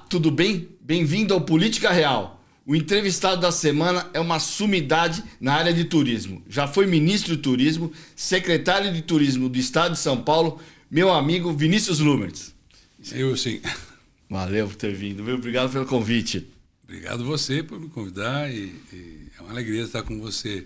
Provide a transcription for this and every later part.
tudo bem? Bem-vindo ao Política Real. O entrevistado da semana é uma sumidade na área de turismo. Já foi ministro de turismo, secretário de turismo do estado de São Paulo, meu amigo Vinícius Lumertz. Eu sim. Valeu por ter vindo, viu? Obrigado pelo convite. Obrigado você por me convidar e é uma alegria estar com você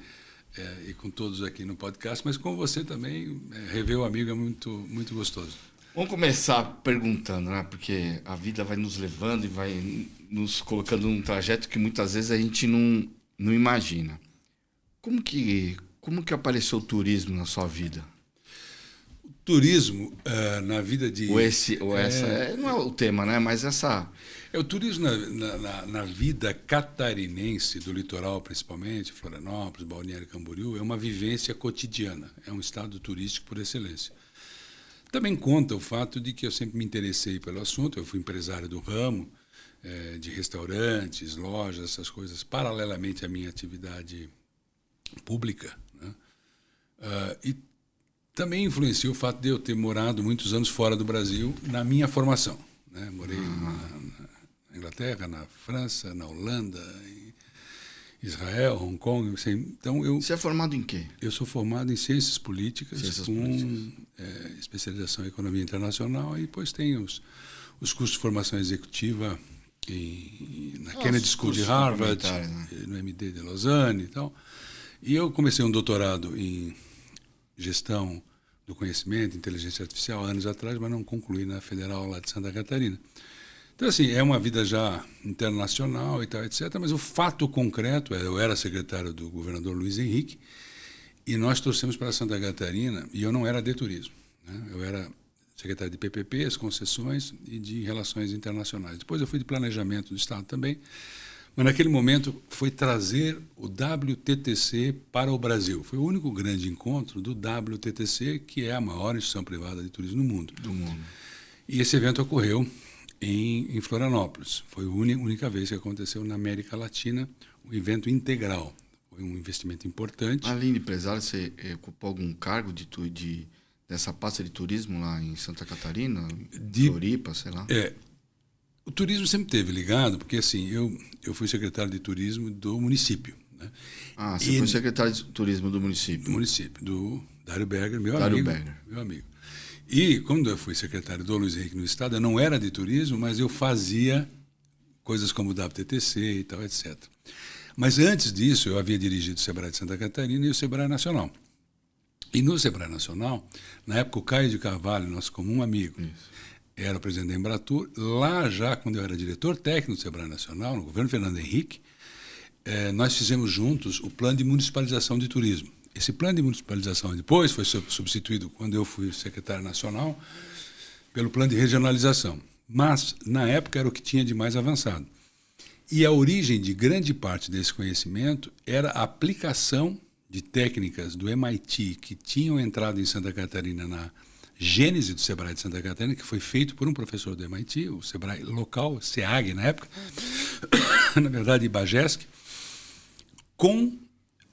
e com todos aqui no podcast, mas com você também, rever o amigo é muito gostoso. Vamos começar perguntando, né? Porque a vida vai nos levando e vai nos colocando num trajeto que muitas vezes a gente não imagina. Como que apareceu o turismo na sua vida? O turismo na vida de... não é o tema, né? Mas essa... O turismo na vida catarinense, do litoral principalmente, Florianópolis, Balneário Camboriú, é uma vivência cotidiana, é um estado turístico por excelência. Também conta o fato de que eu sempre me interessei pelo assunto, eu fui empresário do ramo, de restaurantes, lojas, essas coisas, paralelamente à minha atividade pública, né? E também influenciou o fato de eu ter morado muitos anos fora do Brasil na minha formação, né? Morei na Inglaterra, na França, na Holanda, em Israel, Hong Kong. Então Você é formado em quê? Eu sou formado em Ciências Políticas, especialização em Economia Internacional, e depois tenho os cursos de formação executiva na Kennedy School de Harvard, né? No MD de Lausanne e tal. E eu comecei um doutorado em Gestão do Conhecimento, Inteligência Artificial, anos atrás, mas não concluí na Federal lá de Santa Catarina. Então, assim, é uma vida já internacional e tal, etc. Mas o fato concreto eu era secretário do governador Luiz Henrique e nós trouxemos para Santa Catarina, e eu não era de turismo, né? Eu era secretário de PPPs, concessões e de relações internacionais. Depois eu fui de planejamento do Estado também, mas naquele momento foi trazer o WTTC para o Brasil. Foi o único grande encontro do WTTC, que é a maior instituição privada de turismo no mundo. Do mundo. E esse evento ocorreu em Florianópolis. Foi a única vez que aconteceu na América Latina um evento integral. Foi um investimento importante. Além de empresário, você ocupou algum cargo dessa pasta de turismo lá em Santa Catarina? Floripa, sei lá? O turismo sempre esteve ligado, porque assim, eu fui secretário de turismo do município, né? Você foi secretário de turismo do município? Do município, do Dário Berger, meu amigo. E quando eu fui secretário do Luiz Henrique no Estado, eu não era de turismo, mas eu fazia coisas como o WTTC e tal, etc. Mas antes disso, eu havia dirigido o Sebrae de Santa Catarina e o Sebrae Nacional. E no Sebrae Nacional, na época o Caio de Carvalho, nosso comum amigo, era o presidente da Embratur. Lá já, quando eu era diretor técnico do Sebrae Nacional, no governo Fernando Henrique, nós fizemos juntos o plano de municipalização de turismo. Esse plano de municipalização depois foi substituído, quando eu fui secretário nacional, pelo plano de regionalização. Mas, na época, era o que tinha de mais avançado. E a origem de grande parte desse conhecimento era a aplicação de técnicas do MIT que tinham entrado em Santa Catarina na gênese do Sebrae de Santa Catarina, que foi feito por um professor do MIT, o Sebrae local, SEAG na época, na verdade, Ibagesc, com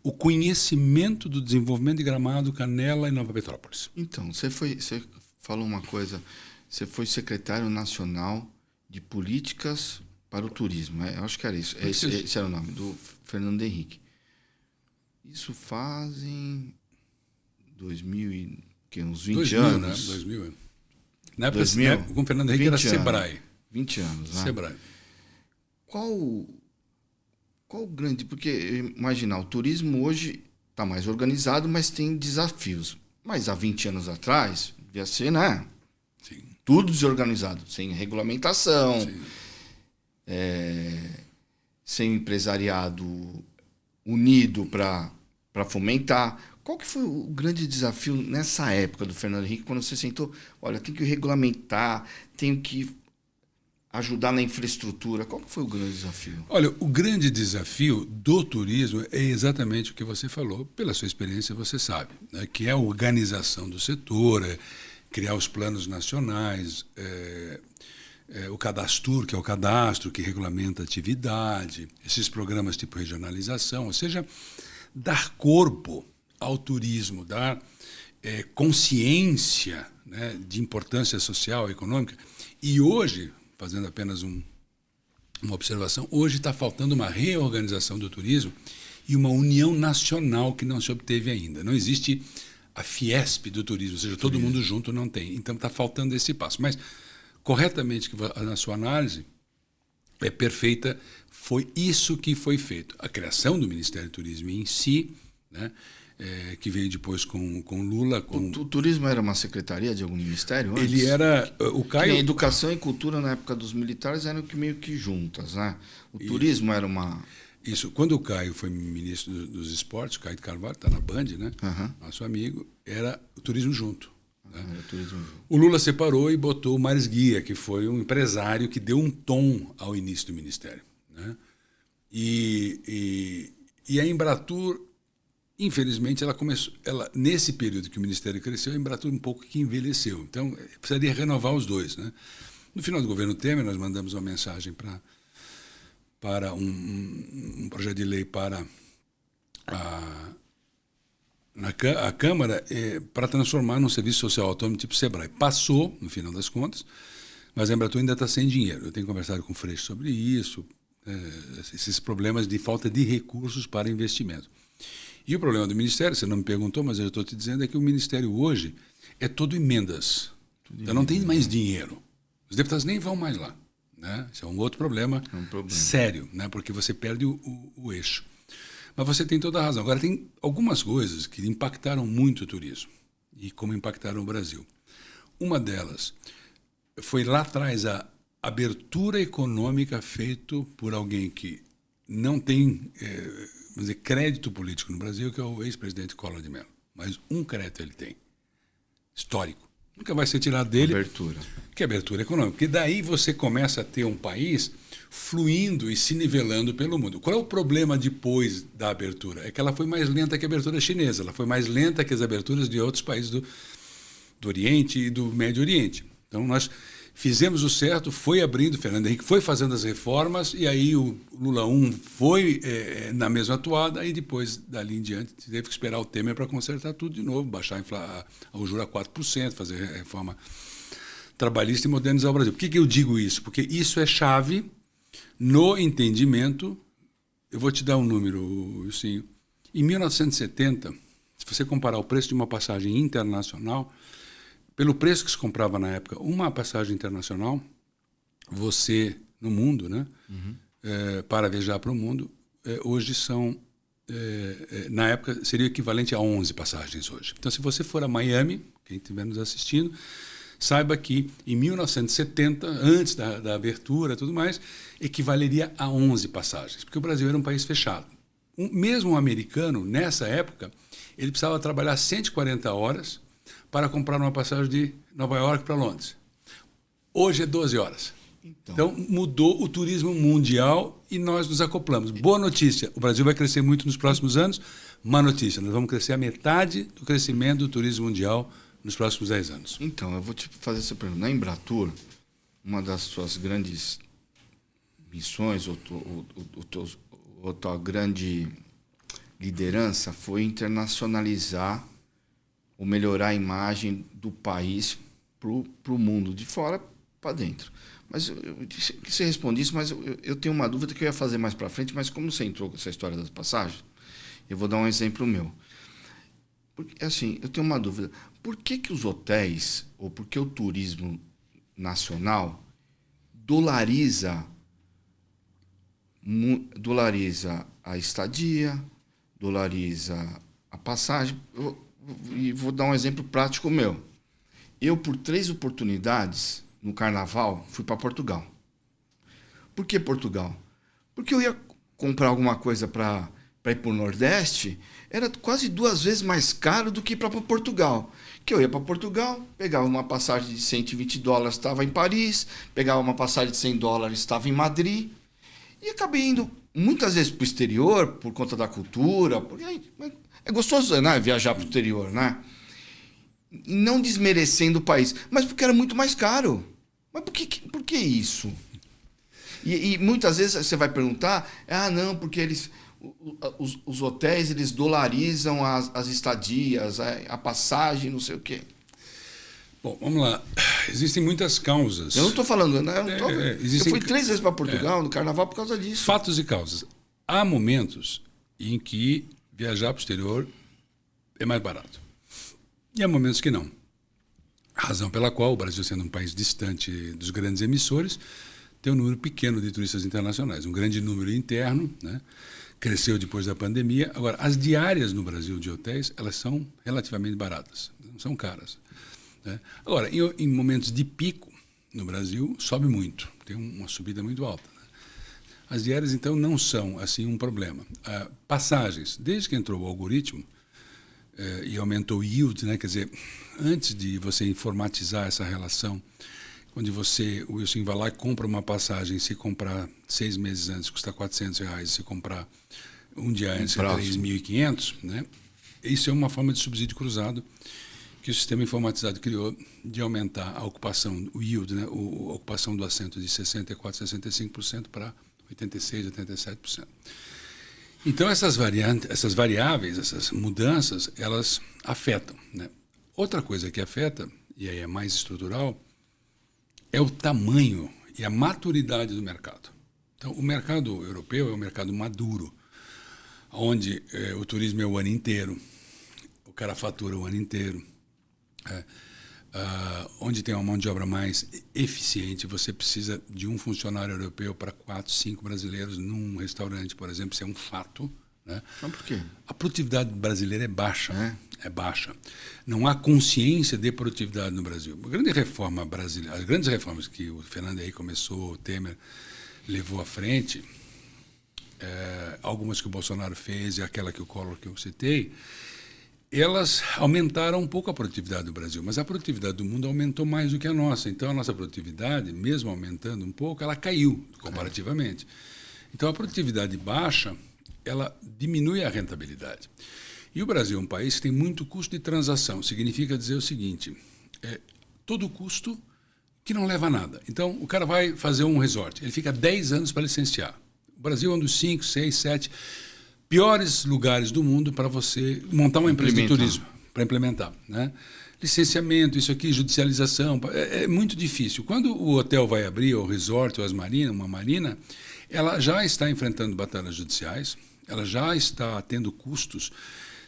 o conhecimento do desenvolvimento de Gramado, Canela e Nova Petrópolis. Então, você falou uma coisa, você foi secretário nacional de políticas para o turismo, né? Eu acho que era isso. Esse era o nome, do Fernando Henrique. Isso fazem 2000 uns 20 anos. Né? 2000. Na época, com o Fernando Henrique era Sebrae. 20 anos, né? Sebrae. Qual o grande... Porque, imagina, o turismo hoje está mais organizado, mas tem desafios. Mas há 20 anos atrás, devia ser, né? Sim. Tudo desorganizado, sem regulamentação, sem empresariado unido para fomentar. Qual que foi o grande desafio nessa época do Fernando Henrique, quando você sentou, olha, tem que regulamentar, tenho que ajudar na infraestrutura? Qual que foi o grande desafio? Olha, o grande desafio do turismo é exatamente o que você falou, pela sua experiência você sabe, né? Que é a organização do setor, criar os planos nacionais, o Cadastur, que é o cadastro que regulamenta a atividade, esses programas tipo regionalização, ou seja, dar corpo ao turismo, dar consciência, né, de importância social e econômica. E hoje, fazendo apenas um uma observação. Hoje está faltando uma reorganização do turismo e uma união nacional que não se obteve ainda. Não existe a Fiesp do turismo, ou seja, todo mundo junto não tem. Então está faltando esse passo. Mas, corretamente, na sua análise, é perfeita, foi isso que foi feito. A criação do Ministério do Turismo em si, né, que veio depois com Lula. O turismo era uma secretaria de algum ministério antes? Ele era... O Caio... A educação e cultura, na época dos militares, eram meio que juntas, né? O turismo era uma... Isso. Quando o Caio foi ministro dos esportes, o Caio de Carvalho, está na Band, né? Nosso amigo, era o turismo junto. Né? O Lula separou e botou o Maris Guia, que foi um empresário que deu um tom ao início do ministério. Né? E a Embratur, infelizmente, nesse período que o ministério cresceu, a Embratur um pouco que envelheceu. Então, precisaria renovar os dois. Né? No final do governo Temer, nós mandamos uma mensagem para um projeto de lei para a Câmara para transformar num serviço social autônomo tipo Sebrae. Passou, no final das contas, mas a Embratur ainda está sem dinheiro. Eu tenho conversado com o Freixo sobre isso, esses problemas de falta de recursos para investimento. E o problema do Ministério, você não me perguntou, mas eu estou te dizendo, é que o Ministério hoje é todo emendas. Então não tem mais dinheiro. Os deputados nem vão mais lá. Né? Isso é um outro problema, sério, né? Porque você perde o eixo. Mas você tem toda a razão. Agora, tem algumas coisas que impactaram muito o turismo e como impactaram o Brasil. Uma delas foi lá atrás a abertura econômica feita por alguém que não tem vamos dizer, crédito político no Brasil, que é o ex-presidente Collor de Mello. Mas um crédito ele tem, histórico. Nunca vai ser tirado dele. Abertura. Que é abertura econômica. Porque daí você começa a ter um país fluindo e se nivelando pelo mundo. Qual é o problema depois da abertura? É que ela foi mais lenta que a abertura chinesa. Ela foi mais lenta que as aberturas de outros países do Oriente e do Médio Oriente. Então, nós fizemos o certo, foi abrindo, Fernando Henrique foi fazendo as reformas, e aí o Lula 1 foi na mesma atuada, e depois, dali em diante, teve que esperar o Temer para consertar tudo de novo, baixar o juro a 4%, fazer reforma trabalhista e modernizar o Brasil. Por que eu digo isso? Porque isso é chave no entendimento. Eu vou te dar um número, assim, em 1970, se você comparar o preço de uma passagem internacional, pelo preço que se comprava na época, uma passagem internacional, você, no mundo, né, para viajar para o mundo, hoje são, na época, seria o equivalente a 11 passagens hoje. Então, se você for a Miami, quem estiver nos assistindo, saiba que em 1970, antes da abertura e tudo mais, equivaleria a 11 passagens, porque o Brasil era um país fechado. Mesmo um americano, nessa época, ele precisava trabalhar 140 horas para comprar uma passagem de Nova York para Londres. Hoje é 12 horas. Então, mudou o turismo mundial e nós nos acoplamos. Boa notícia, o Brasil vai crescer muito nos próximos anos. Má notícia, nós vamos crescer a metade do crescimento do turismo mundial nos próximos 10 anos. Então, eu vou te fazer essa pergunta. Na Embratur, uma das suas grandes missões, ou tua grande liderança, foi internacionalizar ou melhorar a imagem do país para o mundo, de fora para dentro. Mas você responde isso, mas eu tenho uma dúvida que eu ia fazer mais para frente, mas como você entrou com essa história das passagens, eu vou dar um exemplo meu. Porque, assim, eu tenho uma dúvida. Por que os hotéis, ou por que o turismo nacional dolariza a estadia, dolariza a passagem? E vou dar um exemplo prático meu. Eu, por 3 oportunidades, no Carnaval, fui para Portugal. Por que Portugal? Porque eu ia comprar alguma coisa para ir para o Nordeste, era quase 2 vezes mais caro do que ir para Portugal. Que eu ia para Portugal, pegava uma passagem de $120, estava em Paris, pegava uma passagem de $100, estava em Madrid, e acabei indo muitas vezes para o exterior, por conta da cultura, porque é gostoso, né, viajar para o exterior, né? E não desmerecendo o país, mas porque era muito mais caro. Mas por que isso? E muitas vezes você vai perguntar, não, porque os hotéis eles dolarizam as estadias, a passagem, não sei o quê. Bom, vamos lá. Existem muitas causas. Eu não estou falando, né? Eu fui 3 vezes para Portugal no Carnaval por causa disso. Fatos e causas. Há momentos em que viajar para o exterior é mais barato. E há momentos que não. Razão pela qual o Brasil, sendo um país distante dos grandes emissores, tem um número pequeno de turistas internacionais. Um grande número interno, né? Cresceu depois da pandemia. Agora, as diárias no Brasil de hotéis, elas são relativamente baratas, não são caras. Né? Agora, em momentos de pico no Brasil, sobe muito, tem uma subida muito alta. Né? As diárias, então, não são assim um problema. Passagens, desde que entrou o algoritmo e aumentou o yield, né? Quer dizer, antes de você informatizar essa relação, onde o Wilson vai lá e compra uma passagem, se comprar 6 meses antes custa R$400, se comprar um dia antes é 3.500, né? Isso é uma forma de subsídio cruzado que o sistema informatizado criou de aumentar a ocupação, o yield, né? A ocupação do assento de 64%, 65% para 86%, 87%. Então, essas variáveis, essas mudanças, elas afetam. Né? Outra coisa que afeta, e aí é mais estrutural, é o tamanho e a maturidade do mercado. Então, o mercado europeu é um mercado maduro, onde o turismo é o ano inteiro, o cara fatura o ano inteiro, onde tem uma mão de obra mais eficiente. Você precisa de um funcionário europeu para 4, 5 brasileiros num restaurante, por exemplo, isso é um fato. Né? Mas por quê? A produtividade brasileira é baixa. É baixa. Não há consciência de produtividade no Brasil. A grande reforma brasileira, as grandes reformas que o Fernando Henrique começou, o Temer levou à frente, algumas que o Bolsonaro fez e aquela que o Collor que eu citei, elas aumentaram um pouco a produtividade do Brasil, mas a produtividade do mundo aumentou mais do que a nossa. Então, a nossa produtividade, mesmo aumentando um pouco, ela caiu comparativamente. Então, a produtividade baixa, ela diminui a rentabilidade. E o Brasil é um país que tem muito custo de transação. Significa dizer o seguinte, todo custo que não leva a nada. Então, o cara vai fazer um resort, ele fica 10 anos para licenciar. O Brasil é um dos 5, 6, 7 piores lugares do mundo para você montar uma empresa de turismo, para implementar. Né? Licenciamento, isso aqui, judicialização, é muito difícil. Quando o hotel vai abrir, ou o resort, ou uma marina, ela já está enfrentando batalhas judiciais, ela já está tendo custos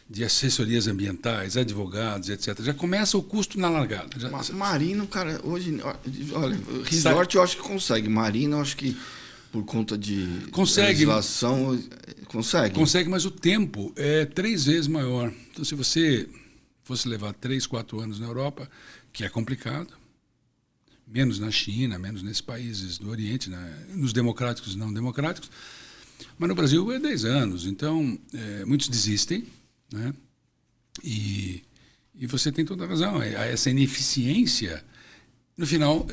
de assessorias ambientais, advogados, etc. Já começa o custo na largada. Marina, cara, hoje... Olha, resort eu acho que consegue. Marina, eu acho que por conta de legislação, consegue. Consegue, mas o tempo é 3 vezes maior. Então, se você fosse levar 3, 4 anos na Europa, que é complicado, menos na China, menos nesses países do Oriente, né, nos democráticos e não democráticos, mas no Brasil é 10 anos. Então, muitos desistem, né? E você tem toda a razão. Essa ineficiência, no final,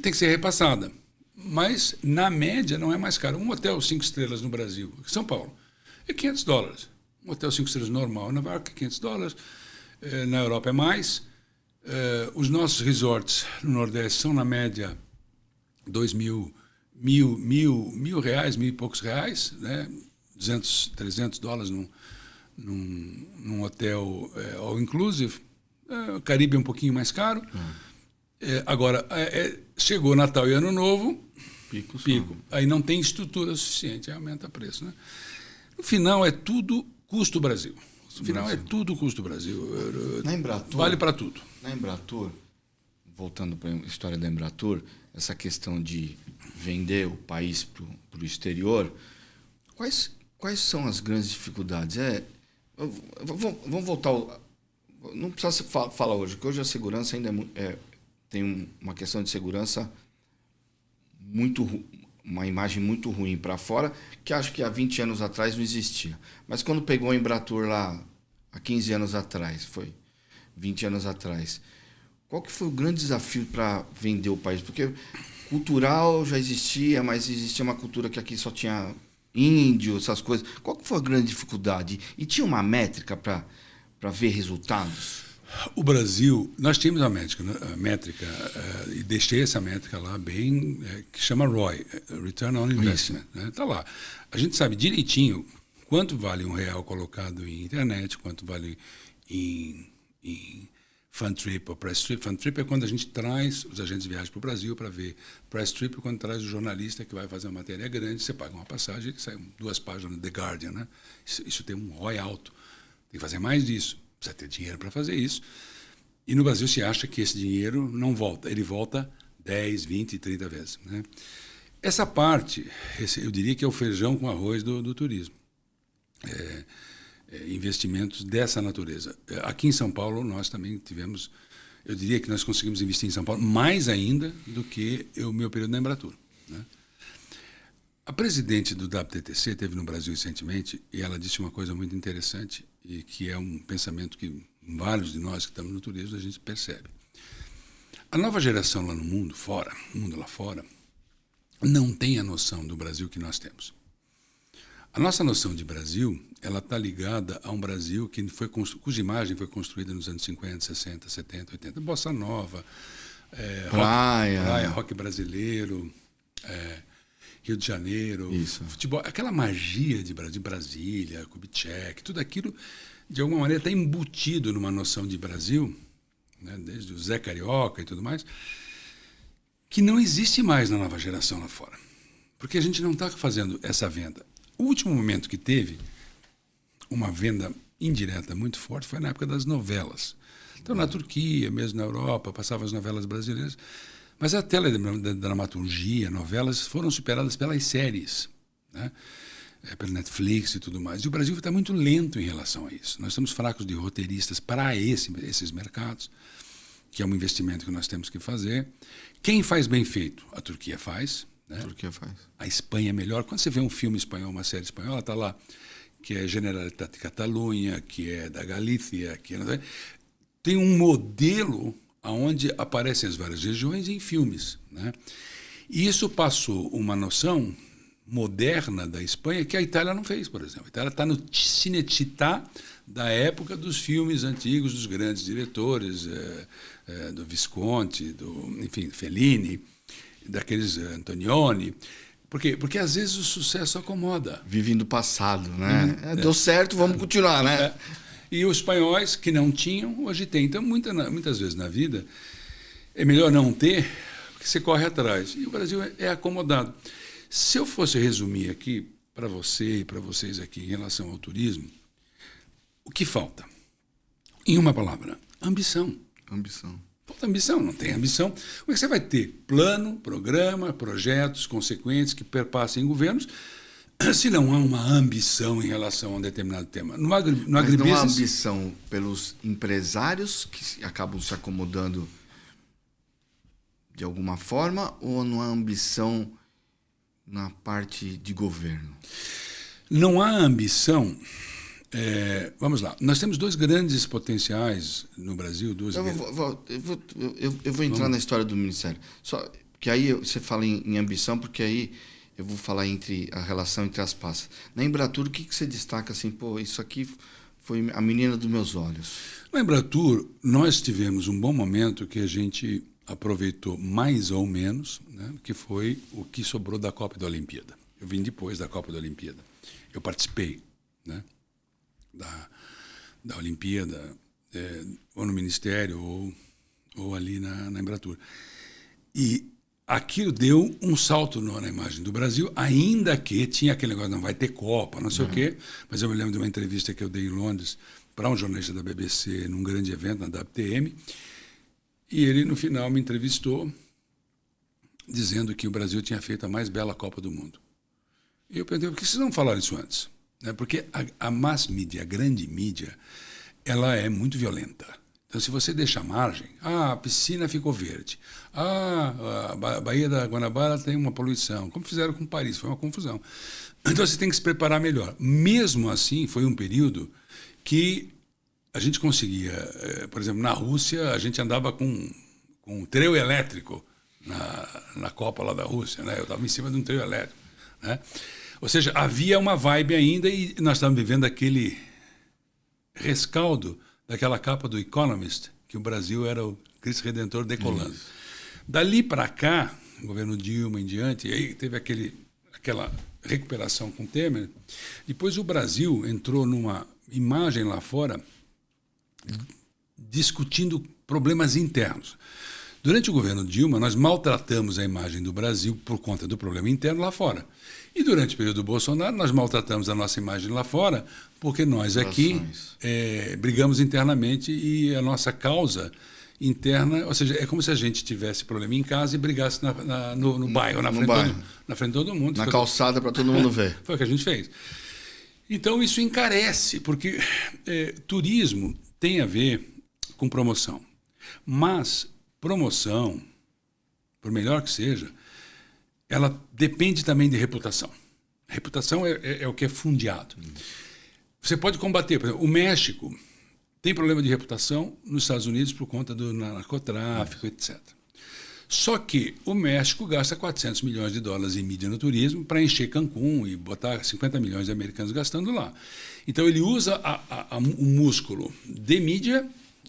tem que ser repassada. Mas, na média, não é mais caro. Um hotel 5 estrelas no Brasil, São Paulo, é $500. Um hotel 5 estrelas normal em Nova York é $500. Na Europa é mais. Os nossos resorts no Nordeste são, na média, $2.000, $1.000 e poucos reais, né? $200, $300 num hotel all inclusive. O Caribe é um pouquinho mais caro. Agora, chegou Natal e Ano Novo, pico. Aí não tem estrutura suficiente, aí aumenta o preço. Né? No final, é tudo custo Brasil. No final, é tudo custo Brasil. Na Embratur, vale para tudo. Na Embratur, voltando para a história da Embratur, essa questão de vender o país para o exterior, quais são as grandes dificuldades? Vamos voltar... Não precisa falar hoje, porque hoje a segurança ainda tem uma questão de segurança uma imagem muito ruim para fora, que acho que há 20 anos atrás não existia. Mas quando pegou a Embratur lá, há 15 anos atrás, foi 20 anos atrás, qual que foi o grande desafio para vender o país? Porque cultural já existia, mas existia uma cultura que aqui só tinha índio, essas coisas. Qual que foi a grande dificuldade? E tinha uma métrica para ver resultados? O Brasil, nós tínhamos a métrica e deixei essa métrica lá bem, que chama ROI, Return on Investment. Está lá. A gente sabe direitinho quanto vale R$1 colocado em internet, quanto vale em Fan trip ou press trip. Fan trip é quando a gente traz os agentes de viagem para o Brasil para ver. Press trip é quando traz o jornalista que vai fazer uma matéria grande, você paga uma passagem e sai 2 páginas no The Guardian. Né? Isso tem um ROI alto. Tem que fazer mais disso. Precisa ter dinheiro para fazer isso. E no Brasil se acha que esse dinheiro não volta. Ele volta 10, 20, 30 vezes. Né? Essa parte, eu diria que é o feijão com arroz do turismo. Investimentos dessa natureza. Aqui em São Paulo, nós também tivemos, eu diria que nós conseguimos investir em São Paulo mais ainda do que o meu período na Embratur. Né? A presidente do WTTC esteve no Brasil recentemente e ela disse uma coisa muito interessante e que é um pensamento que vários de nós que estamos no turismo a gente percebe. A nova geração lá no mundo, o mundo lá fora, não tem a noção do Brasil que nós temos. A nossa noção de Brasil, ela está ligada a um Brasil cuja imagem foi construída nos anos 50, 60, 70, 80. Bossa Nova, rock brasileiro, Rio de Janeiro, futebol, aquela magia de Brasília, Kubitschek, tudo aquilo, de alguma maneira, está embutido numa noção de Brasil, né, desde o Zé Carioca e tudo mais, que não existe mais na nova geração lá fora. Porque a gente não está fazendo essa venda. O último momento que teve uma venda indireta muito forte foi na época das novelas. Então, na Turquia, mesmo na Europa, passavam as novelas brasileiras. Mas a teledramaturgia, novelas, foram superadas pelas séries, né? Pelo Netflix e tudo mais. E o Brasil está muito lento em relação a isso. Nós estamos fracos de roteiristas para esses mercados, que é um investimento que nós temos que fazer. Quem faz bem feito? A Turquia faz. Né? A Turquia faz. A Espanha é melhor. Quando você vê um filme espanhol, uma série espanhola, está lá, que é Generalitat de Catalunha, que é da Galícia, tem um modelo onde aparecem as várias regiões em filmes. Né? E isso passou uma noção moderna da Espanha que a Itália não fez, por exemplo. A Itália está no Cinecittà da época dos filmes antigos, dos grandes diretores, do Visconti, enfim, Fellini, daqueles Antonioni. Por quê? Porque às vezes o sucesso acomoda. Vivem do passado, né? Deu certo, vamos continuar, né? E os espanhóis, que não tinham, hoje têm. Então, muitas vezes na vida, é melhor não ter, porque você corre atrás. E o Brasil é acomodado. Se eu fosse resumir aqui, para você e para vocês aqui, em relação ao turismo, o que falta? Em uma palavra, ambição. Ambição. Falta ambição, não tem ambição. Como é que você vai ter plano, programa, projetos consequentes que perpassem governos, se não há uma ambição em relação a um determinado tema? No agribusiness, não há ambição pelos empresários que acabam se acomodando de alguma forma, ou não há ambição na parte de governo? Não há ambição. Vamos lá, nós temos 2 grandes potenciais no Brasil. Eu vou entrar na história do Ministério. Só que aí você fala em ambição, porque aí eu vou falar entre a relação entre as pastas. Na Embratur, o que você destaca assim? Pô, isso aqui foi a menina dos meus olhos. Na Embratur, nós tivemos um bom momento que a gente aproveitou mais ou menos, né, que foi o que sobrou da Copa e da Olimpíada. Eu vim depois da Copa e da Olimpíada. Eu participei, né, da Olimpíada, ou no Ministério, ou ali na Embratur. E aquilo deu um salto na imagem do Brasil, ainda que tinha aquele negócio, não vai ter Copa, não sei o quê, mas eu me lembro de uma entrevista que eu dei em Londres para um jornalista da BBC, num grande evento, na WTM, e ele, no final, me entrevistou dizendo que o Brasil tinha feito a mais bela Copa do Mundo. E eu perguntei, por que vocês não falaram isso antes? Porque a mass media, a grande mídia, ela é muito violenta. Então, se você deixa margem, a piscina ficou verde, a Baía da Guanabara tem uma poluição, como fizeram com Paris, foi uma confusão. Então, você tem que se preparar melhor. Mesmo assim, foi um período que a gente conseguia, por exemplo, na Rússia, a gente andava com um trio elétrico na Copa lá da Rússia, né? Eu estava em cima de um trio elétrico, né? Ou seja, havia uma vibe ainda e nós estávamos vivendo aquele rescaldo daquela capa do Economist, que o Brasil era o Cristo Redentor decolando. Dali para cá, o governo Dilma em diante, e aí teve aquela recuperação com Temer. Depois o Brasil entrou numa imagem lá fora discutindo problemas internos. Durante o governo Dilma, nós maltratamos a imagem do Brasil por conta do problema interno lá fora. E durante o período do Bolsonaro, nós maltratamos a nossa imagem lá fora porque nós aqui brigamos internamente e a nossa causa interna, ou seja, é como se a gente tivesse problema em casa e brigasse no bairro, na frente de todo mundo. Na calçada para todo mundo ver. Foi o que a gente fez. Então isso encarece, porque turismo tem a ver com promoção. Mas promoção, por melhor que seja, ela depende também de reputação. Reputação é o que é fundeado. Você pode combater, por exemplo, o México tem problema de reputação nos Estados Unidos por conta do narcotráfico, etc. Só que o México gasta 400 milhões de dólares em mídia no turismo para encher Cancún e botar 50 milhões de americanos gastando lá. Então ele usa o músculo de mídia,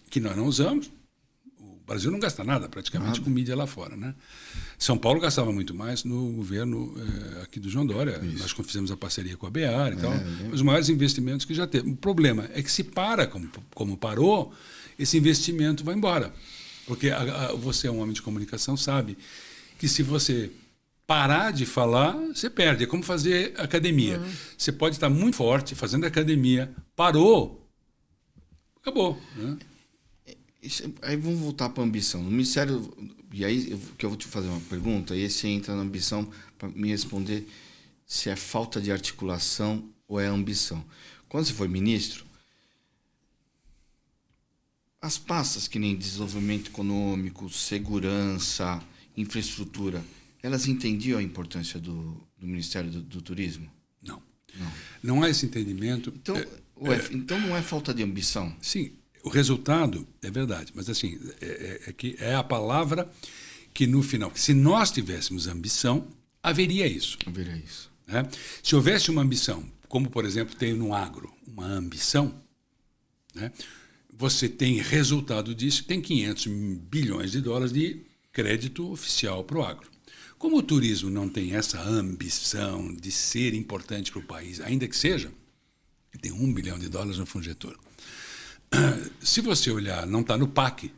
que nós não usamos. O Brasil não gasta nada praticamente com mídia lá fora, né? São Paulo gastava muito mais no governo aqui do João Dória. Isso. Nós fizemos a parceria com a BEAR e tal. Os maiores investimentos que já teve. O problema é que se para, como parou, esse investimento vai embora. Porque você é um homem de comunicação, sabe que se você parar de falar, você perde. É como fazer academia. Você pode estar muito forte fazendo academia, parou, acabou, né? Aí vamos voltar para a ambição. No Ministério, e aí que eu vou te fazer uma pergunta, e aí você entra na ambição para me responder se é falta de articulação ou é ambição. Quando você foi ministro, as pastas que nem desenvolvimento econômico, segurança, infraestrutura, elas entendiam a importância do Ministério do Turismo? Não. Não há esse entendimento. Então, então não é falta de ambição? Sim. O resultado é verdade, mas assim, é a palavra que no final, se nós tivéssemos ambição, haveria isso. Haveria isso. Né? Se houvesse uma ambição, como por exemplo tem no agro, uma ambição, né? Você tem resultado disso, tem 500 bilhões de dólares de crédito oficial para o agro. Como o turismo não tem essa ambição de ser importante para o país, ainda que seja, tem $1 bilhão no Fungetor. Se você olhar, não está no PAC.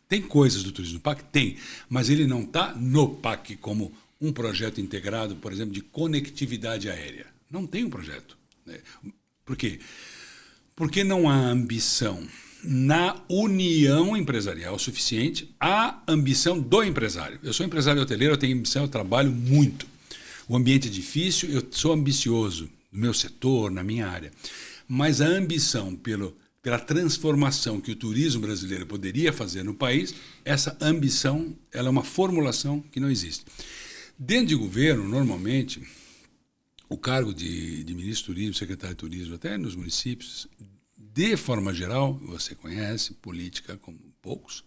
Tem coisas do turismo no PAC? Tem, mas ele não está no PAC como um projeto integrado, por exemplo, de conectividade aérea. Não tem um projeto. Né? Por quê? Porque não há ambição na união empresarial suficiente, há ambição do empresário. Eu sou empresário hoteleiro, eu tenho ambição, eu trabalho muito. O ambiente é difícil, eu sou ambicioso no meu setor, na minha área. Mas a ambição pela transformação que o turismo brasileiro poderia fazer no país, essa ambição ela é uma formulação que não existe. Dentro de governo, normalmente, o cargo de ministro do turismo, secretário de turismo, até nos municípios, de forma geral, você conhece política como poucos,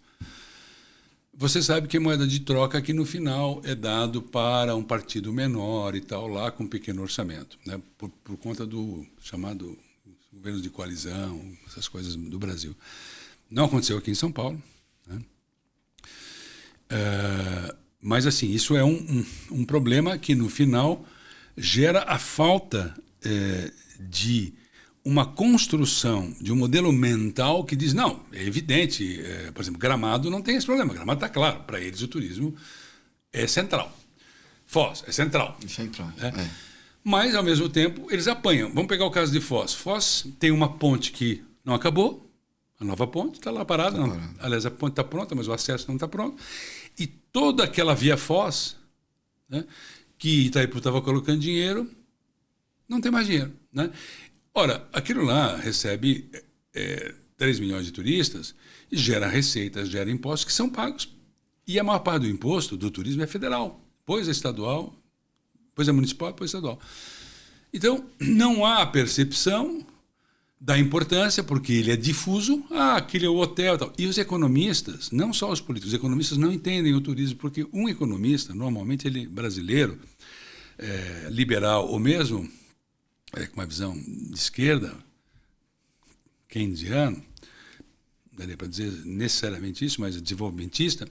você sabe que a moeda de troca aqui no final é dado para um partido menor e tal, lá com um pequeno orçamento, né, por conta do chamado governos de coalizão, essas coisas do Brasil. Não aconteceu aqui em São Paulo, né? Mas, assim, isso é um problema que, no final, gera a falta de uma construção de um modelo mental que diz, não, é evidente, por exemplo, Gramado não tem esse problema, Gramado está claro, para eles o turismo é central. Foz é central. Central, Mas, ao mesmo tempo, eles apanham. Vamos pegar o caso de Foz. Foz tem uma ponte que não acabou, a nova ponte está lá parada. Aliás, a ponte está pronta, mas o acesso não está pronto. E toda aquela via Foz, né, que Itaipu estava colocando dinheiro, não tem mais dinheiro. Né? Ora, aquilo lá recebe 3 milhões de turistas e gera receitas, gera impostos que são pagos. E a maior parte do imposto do turismo é federal, depois é estadual, depois é municipal, depois é estadual. Então, não há percepção da importância, porque ele é difuso, aquele é o hotel e tal. E os economistas, não só os políticos, os economistas não entendem o turismo, porque um economista, normalmente ele brasileiro, liberal, ou mesmo com uma visão de esquerda, keynesiano, não daria para dizer necessariamente isso, mas desenvolvimentista,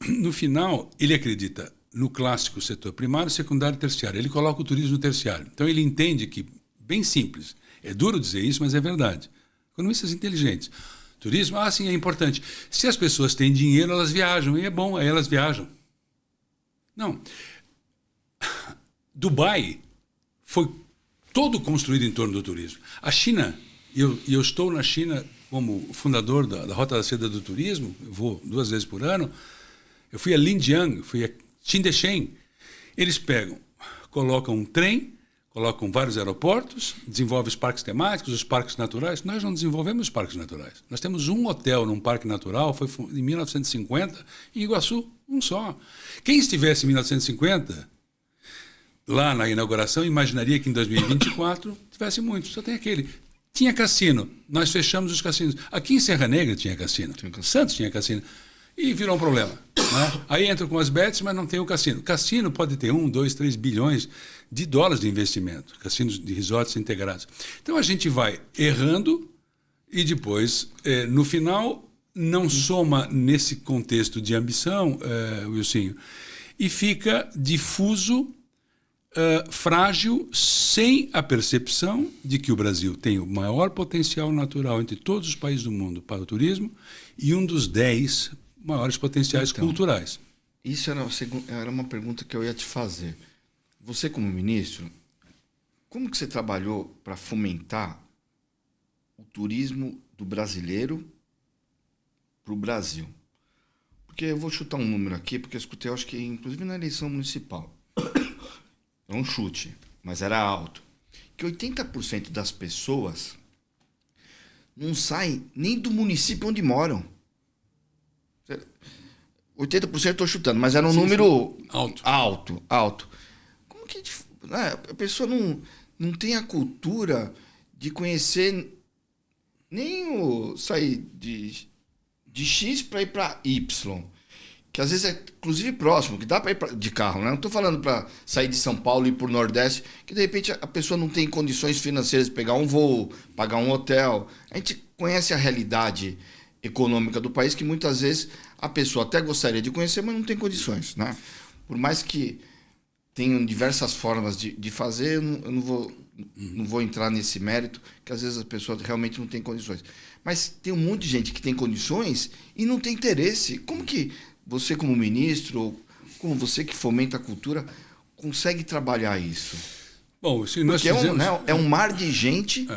no final ele acredita no clássico setor primário, secundário e terciário. Ele coloca o turismo no terciário. Então ele entende que, bem simples, é duro dizer isso, mas é verdade. Economistas inteligentes. Turismo, sim, é importante. Se as pessoas têm dinheiro, elas viajam, e é bom, aí elas viajam. Não. Dubai foi todo construído em torno do turismo. A China, eu estou na China como fundador da Rota da Seda do Turismo, eu vou 2 vezes por ano, eu fui a Linjiang, fui a Qingdasheng. Eles colocam um trem, colocam vários aeroportos, desenvolvem os parques temáticos, os parques naturais. Nós não desenvolvemos os parques naturais. Nós temos um hotel num parque natural, foi em 1950, em Iguaçu, um só. Quem estivesse em 1950, lá na inauguração, imaginaria que em 2024 tivesse muito. Só tem aquele. Tinha cassino. Nós fechamos os cassinos. Aqui em Serra Negra tinha cassino. Santos tinha cassino. E virou um problema. Né? Aí entra com as bets, mas não tem o cassino. Cassino pode ter 1, 2, 3 bilhões de dólares de investimento. Cassinos de resorts integrados. Então a gente vai errando e depois, no final, não soma nesse contexto de ambição, Wilsinho, e fica difuso, frágil, sem a percepção de que o Brasil tem o maior potencial natural entre todos os países do mundo para o turismo e um dos 10 maiores potenciais culturais. Isso era uma pergunta que eu ia te fazer. Você, como ministro, como que você trabalhou para fomentar o turismo do brasileiro para o Brasil? Porque eu vou chutar um número aqui, porque eu escutei, acho que inclusive na eleição municipal. É um chute, mas era alto. Que 80% das pessoas não saem nem do município onde moram. 80% estou chutando, mas era um número alto. Como que a pessoa não tem a cultura de conhecer nem sair de X para ir para Y? Que às vezes é inclusive próximo, que dá para ir de carro, né? Não estou falando para sair de São Paulo e ir para o Nordeste, que de repente a pessoa não tem condições financeiras de pegar um voo, pagar um hotel. A gente conhece a realidade econômica do país, que muitas vezes a pessoa até gostaria de conhecer, mas não tem condições, né? Por mais que tenham diversas formas de fazer, eu não vou entrar nesse mérito, que às vezes a pessoa realmente não tem condições. Mas tem um monte de gente que tem condições e não tem interesse. Como que você, como ministro, ou como você que fomenta a cultura, consegue trabalhar isso? Bom, se nós fizemos... é um mar de gente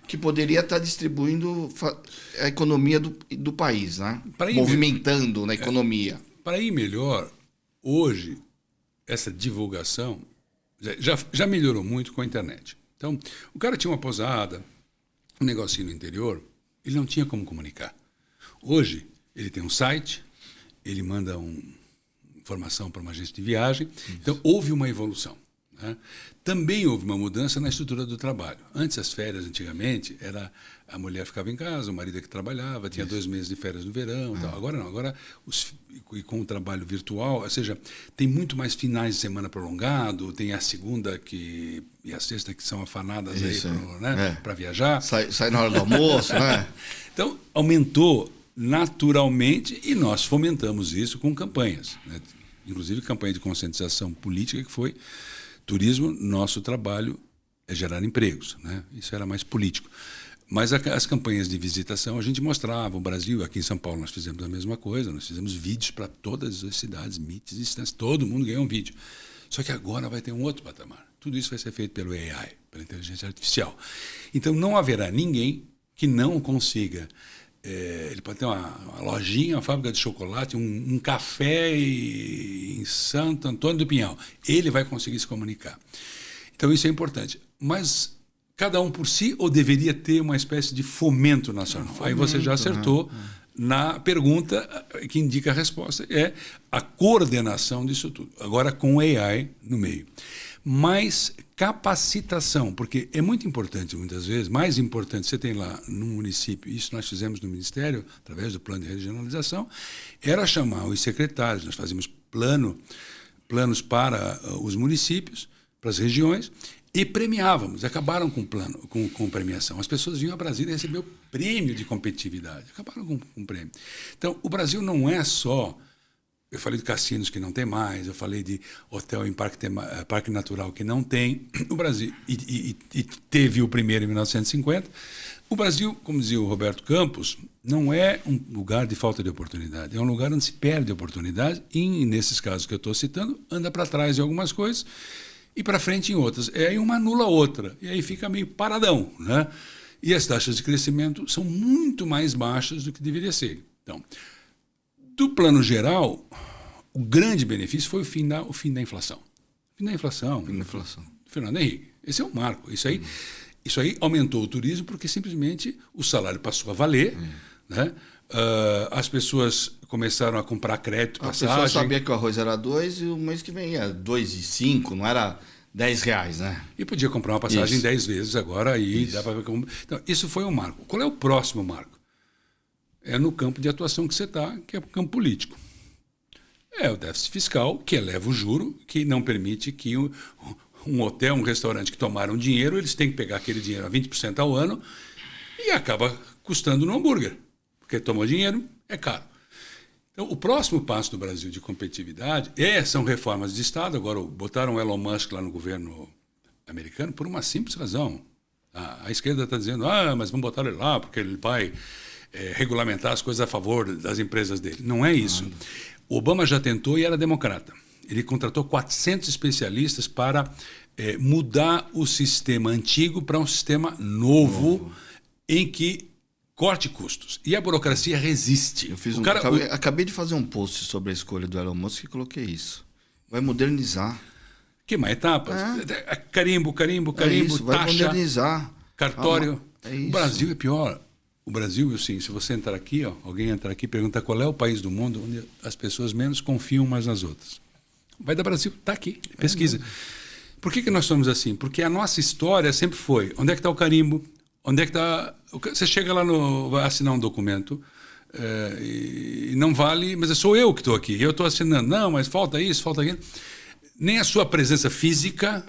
que poderia estar distribuindo a economia do país, né? Movimentando na economia. Para ir melhor, hoje, essa divulgação já melhorou muito com a internet. Então, o cara tinha uma posada, um negocinho no interior, ele não tinha como comunicar. Hoje, ele tem um site, ele manda informação para uma agência de viagem. Isso. Então, houve uma evolução. Né? Também houve uma mudança na estrutura do trabalho. Antes, as férias, antigamente, a mulher ficava em casa, o marido é que trabalhava, tinha 2 meses de férias no verão. Tal. Agora não, agora e com o trabalho virtual, ou seja, tem muito mais finais de semana prolongado, tem a segunda e a sexta que são afanadas para viajar. Sai na hora do almoço, né? Então, aumentou naturalmente e nós fomentamos isso com campanhas, né? Inclusive campanha de conscientização política, que foi turismo, nosso trabalho é gerar empregos, né? Isso era mais político. Mas as campanhas de visitação a gente mostrava o Brasil. Aqui em São Paulo nós fizemos a mesma coisa, nós fizemos vídeos para todas as cidades, mitos e instâncias, todo mundo ganhou um vídeo. Só que agora vai ter um outro patamar. Tudo isso vai ser feito pelo AI, pela inteligência artificial. Então não haverá ninguém que não consiga. Ele pode ter uma lojinha, uma fábrica de chocolate, um café em Santo Antônio do Pinhal. Ele vai conseguir se comunicar. Então isso é importante. Mas cada um por si, ou deveria ter uma espécie de fomento nacional? Aí você já acertou na pergunta que indica a resposta, é a coordenação disso tudo. Agora com AI no meio. Mais capacitação, porque é muito importante muitas vezes, mais importante, você tem lá no município, isso nós fizemos no Ministério, através do plano de regionalização, era chamar os secretários, nós fazíamos planos para os municípios, para as regiões, e premiávamos, acabaram com plano, com premiação. As pessoas vinham a Brasília receber o prêmio de competitividade, acabaram com o prêmio. Então, o Brasil não é só Eu falei de cassinos que não tem mais, eu falei de hotel em parque natural que não tem. O Brasil, e teve o primeiro em 1950. O Brasil, como dizia o Roberto Campos, não é um lugar de falta de oportunidade, é um lugar onde se perde oportunidade e, nesses casos que eu estou citando, anda para trás em algumas coisas e para frente em outras. E aí uma anula a outra, e aí fica meio paradão, né? E as taxas de crescimento são muito mais baixas do que deveria ser. Então, do plano geral, o grande benefício foi o fim da inflação. O fim da inflação. Fim da inflação. Fernando Henrique, esse é o marco. Isso aí aumentou o turismo porque simplesmente o salário passou a valer, né? As pessoas começaram a comprar crédito, passagem. A pessoa sabia que o arroz era 2 e o mês que vem ia 2,5, não era R$10, né? E podia comprar uma passagem 10 vezes agora e dá para ver como. Então, isso foi um marco. Qual é o próximo marco? É no campo de atuação que você está, que é o campo político. É o déficit fiscal, que eleva o juro, que não permite que um hotel, um restaurante que tomaram dinheiro, eles têm que pegar aquele dinheiro a 20% ao ano e acaba custando no hambúrguer, porque tomou dinheiro, é caro. Então, o próximo passo do Brasil de competitividade são reformas de Estado. Agora, botaram o Elon Musk lá no governo americano por uma simples razão. A esquerda está dizendo, mas vamos botar ele lá porque ele vai regulamentar as coisas a favor das empresas dele. Não é isso. O Obama já tentou e era democrata. Ele contratou 400 especialistas para mudar o sistema antigo para um sistema novo em que corte custos. E a burocracia resiste. Acabei de fazer um post sobre a escolha do Elon Musk e coloquei isso. Vai modernizar. Queimar etapas. Carimbo, isso, vai taxa, modernizar. Cartório. O Brasil é pior. O Brasil, assim, se você entrar aqui, alguém entrar aqui e perguntar qual é o país do mundo onde as pessoas menos confiam umas nas outras. Vai dar Brasil, está aqui, pesquisa. Por que nós somos assim? Porque a nossa história sempre foi, onde é que está o carimbo? Onde é que está... Você chega lá, vai assinar um documento e não vale, mas sou eu que estou aqui, eu estou assinando. Não, mas falta isso, falta aquilo. Nem a sua presença física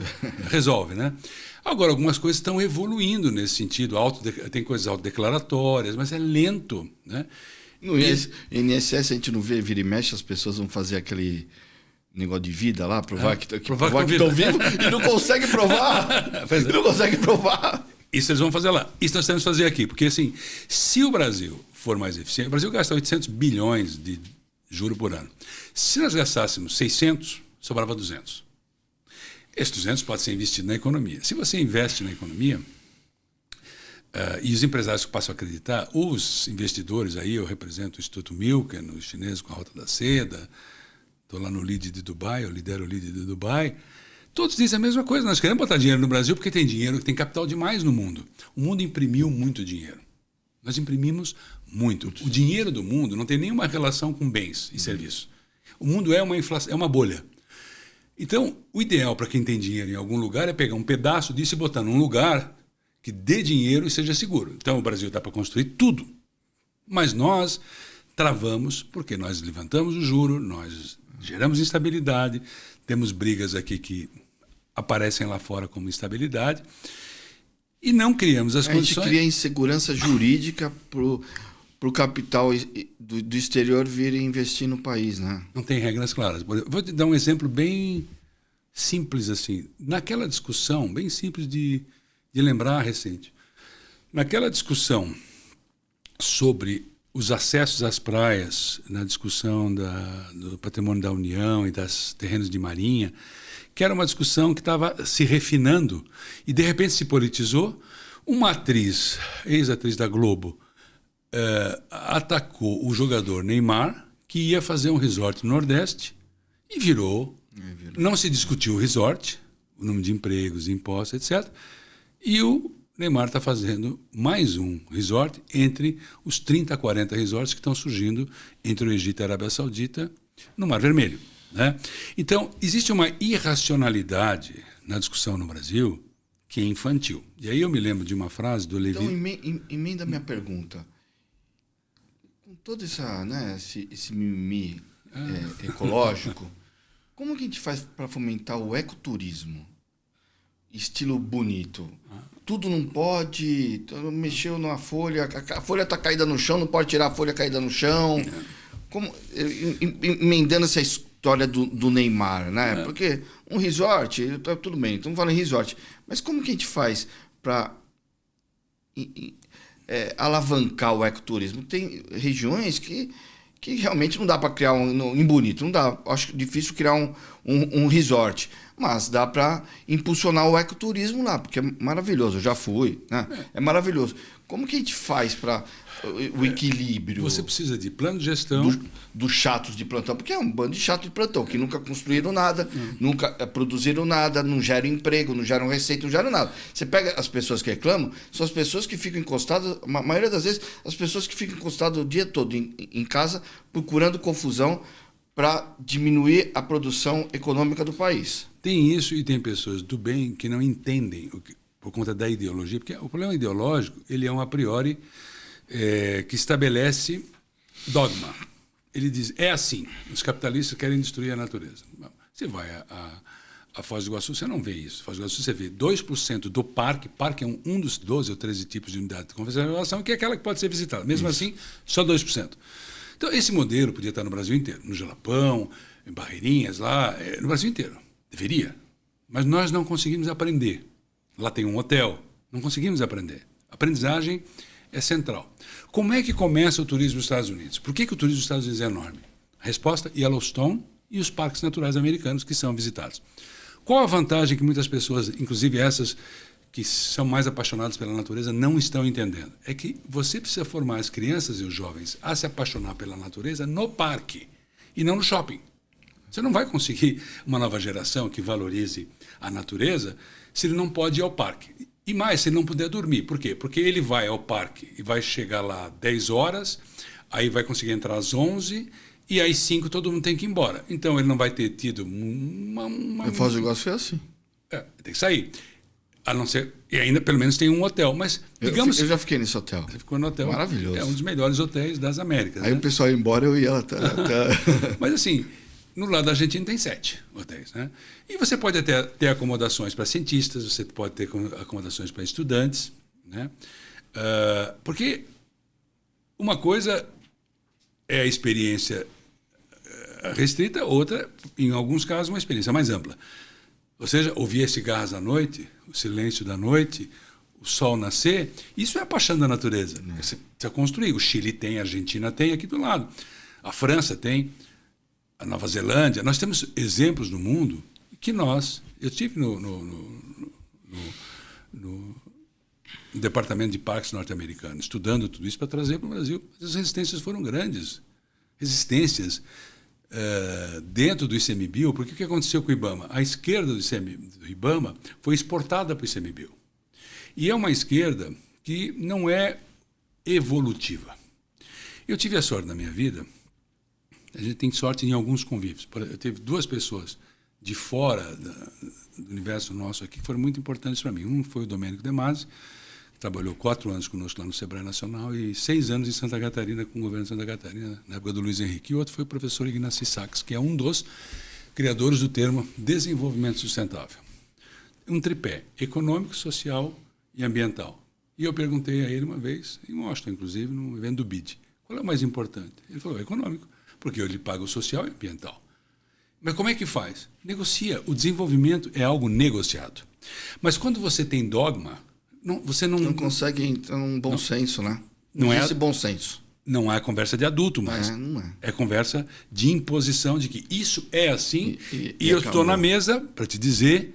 resolve, né? Agora, algumas coisas estão evoluindo nesse sentido. Tem coisas autodeclaratórias, mas é lento, né? No INSS a gente não vê, vira e mexe, as pessoas vão fazer aquele negócio de vida lá, provar que estão vivos e não consegue provar. Não consegue provar. Isso eles vão fazer lá. Isso nós temos que fazer aqui. Porque, assim, se o Brasil for mais eficiente... O Brasil gasta 800 bilhões de juro por ano. Se nós gastássemos 600, sobrava 200. Esses 200 pode ser investido na economia. Se você investe na economia, e os empresários que passam a acreditar, os investidores aí, eu represento o Instituto Milken, os chineses com a Rota da Seda, estou lá no LEAD de Dubai, eu lidero o LEAD de Dubai, todos dizem a mesma coisa. Nós queremos botar dinheiro no Brasil porque tem dinheiro, tem capital demais no mundo. O mundo imprimiu muito dinheiro. Nós imprimimos muito. O dinheiro do mundo não tem nenhuma relação com bens e serviços. O mundo é uma inflação, é uma bolha. Então, o ideal para quem tem dinheiro em algum lugar é pegar um pedaço disso e botar num lugar que dê dinheiro e seja seguro. Então, o Brasil dá para construir tudo. Mas nós travamos porque nós levantamos o juro, nós geramos instabilidade, temos brigas aqui que aparecem lá fora como instabilidade e não criamos as condições. A gente cria insegurança jurídica para o capital do exterior vir investir no país, né? Não tem regras claras. Vou te dar um exemplo bem simples assim. Naquela discussão, bem simples de lembrar recente, naquela discussão sobre os acessos às praias, na discussão do patrimônio da União e das terrenos de marinha, que era uma discussão que estava se refinando e de repente se politizou. Uma atriz, ex-atriz da Globo, atacou o jogador Neymar, que ia fazer um resort no Nordeste e virou. Não se discutiu o resort, o número de empregos, impostos, etc. E o Neymar está fazendo mais um resort entre os 30 a 40 resorts que estão surgindo entre o Egito e a Arábia Saudita no Mar Vermelho, né? Então, existe uma irracionalidade na discussão no Brasil que é infantil. E aí eu me lembro de uma frase do Levi... Então, emenda a minha pergunta. Com todo esse mimimi ecológico, como que a gente faz para fomentar o ecoturismo? Estilo bonito. Tudo não pode, mexeu na folha, a folha está caída no chão, não pode tirar a folha caída no chão. emendando essa história do Neymar, né? Porque um resort, tudo bem, estamos falando em resort, mas como que a gente faz para alavancar o ecoturismo? Tem regiões que realmente não dá para criar em Bonito, não dá, acho difícil criar um resort, mas dá para impulsionar o ecoturismo lá, porque é maravilhoso, eu já fui, né? É maravilhoso. Como que a gente faz para o equilíbrio? Você precisa de plano de gestão. Dos chatos de plantão, porque é um bando de chato de plantão, que nunca construíram nada, nunca produziram nada, não geram emprego, não geram receita, não geram nada. Você pega as pessoas que reclamam, são as pessoas que ficam encostadas, a maioria das vezes, as pessoas que ficam encostadas o dia todo em casa, procurando confusão para diminuir a produção econômica do país. Tem isso, e tem pessoas do bem que não entendem por conta da ideologia, porque o problema ideológico, ele é um a priori que estabelece dogma. Ele diz, é assim, os capitalistas querem destruir a natureza. Você vai a Foz do Iguaçu, você não vê isso. Foz do Iguaçu, você vê 2% do parque é um dos 12 ou 13 tipos de unidade de conservação, que é aquela que pode ser visitada. Mesmo assim, só 2%. Então, esse modelo podia estar no Brasil inteiro, no Jalapão, em Barreirinhas, lá, no Brasil inteiro. Deveria. Mas nós não conseguimos aprender. Lá tem um hotel, não conseguimos aprender. A aprendizagem é central. Como é que começa o turismo nos Estados Unidos? Por que o turismo nos Estados Unidos é enorme? A resposta, Yellowstone e os parques naturais americanos que são visitados. Qual a vantagem que muitas pessoas, inclusive essas que são mais apaixonadas pela natureza, não estão entendendo? É que você precisa formar as crianças e os jovens a se apaixonar pela natureza no parque e não no shopping. Você não vai conseguir uma nova geração que valorize a natureza se ele não pode ir ao parque. E mais, se ele não puder dormir. Por quê? Porque ele vai ao parque e vai chegar lá 10 horas, aí vai conseguir entrar às 11 e às 5 todo mundo tem que ir embora. Então ele não vai ter tido Eu faço o negócio assim. Tem que sair. A não ser... E ainda pelo menos tem um hotel. Mas, digamos... Eu já fiquei nesse hotel. Você ficou no hotel. Maravilhoso. É um dos melhores hotéis das Américas. Aí o pessoal ia embora, eu ia até... Mas assim... No lado da Argentina tem 7 hotéis, né? E você pode até ter acomodações para cientistas, você pode ter acomodações para estudantes, né? Porque uma coisa é a experiência restrita, outra, em alguns casos, uma experiência mais ampla. Ou seja, ouvir esse gás à noite, o silêncio da noite, o sol nascer, isso é a paixão da natureza. Você precisa construir. O Chile tem, a Argentina tem, aqui do lado. A França tem. A Nova Zelândia, nós temos exemplos no mundo que eu estive no Departamento de Parques norte-americano, estudando tudo isso para trazer para o Brasil. As resistências foram grandes. Resistências dentro do ICMBio, porque o que aconteceu com o IBAMA? A esquerda do IBAMA foi exportada para o ICMBio. E é uma esquerda que não é evolutiva. Eu tive a sorte na minha vida. A gente tem sorte em alguns convívios. Eu tive 2 pessoas de fora do universo nosso aqui que foram muito importantes para mim. Um foi o Domênico De Masi, que trabalhou 4 anos conosco lá no Sebrae Nacional e 6 anos em Santa Catarina, com o governo de Santa Catarina, na época do Luiz Henrique. E o outro foi o professor Ignacy Sachs, que é um dos criadores do termo desenvolvimento sustentável. Um tripé econômico, social e ambiental. E eu perguntei a ele uma vez, em Washington, inclusive, num evento do BID, qual é o mais importante? Ele falou, econômico. Porque ele paga o social e o ambiental. Mas como é que faz? Negocia. O desenvolvimento é algo negociado. Mas quando você tem dogma, você não consegue entrar num bom senso, né? Não é esse bom senso. Não é conversa de adulto, mas não é. É conversa de imposição de que isso é assim e eu estou na mesa para te dizer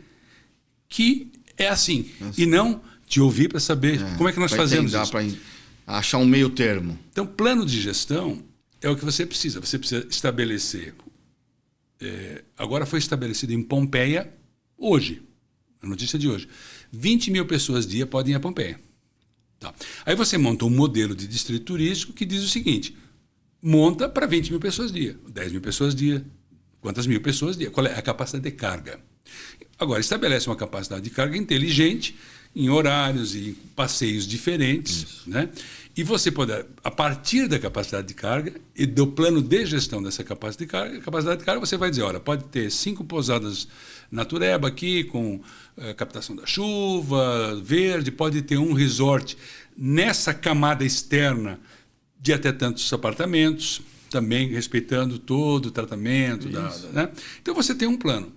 que é assim. E não te ouvir para saber como é que nós fazemos isso. Para achar um meio termo. Então, plano de gestão é o que você precisa. Você precisa estabelecer. Agora foi estabelecido em Pompeia, hoje, a notícia de hoje. 20 mil pessoas dia podem ir a Pompeia. Tá. Aí você monta um modelo de distrito turístico que diz o seguinte: monta para 20 mil pessoas dia, 10 mil pessoas dia, quantas mil pessoas dia? Qual é a capacidade de carga? Agora, estabelece uma capacidade de carga inteligente, em horários e passeios diferentes, né? E você pode, a partir da capacidade de carga e do plano de gestão dessa capacidade de carga, você vai dizer, olha, pode ter 5 pousadas natureba aqui, com captação da chuva, verde, pode ter um resort nessa camada externa de até tantos apartamentos, também respeitando todo o tratamento. Né? Então você tem um plano.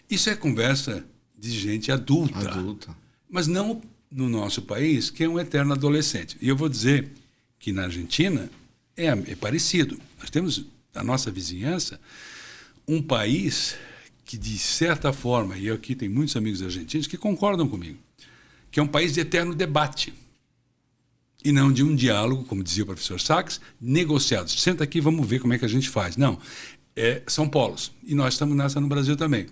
Isso é conversa de gente adulta. Mas não no nosso país, que é um eterno adolescente. E eu vou dizer que na Argentina é parecido. Nós temos, na nossa vizinhança, um país que, de certa forma, e aqui tem muitos amigos argentinos que concordam comigo, que é um país de eterno debate. E não de um diálogo, como dizia o professor Sachs, negociados. Senta aqui, vamos ver como é que a gente faz. Não, são polos. E nós estamos nessa no Brasil também.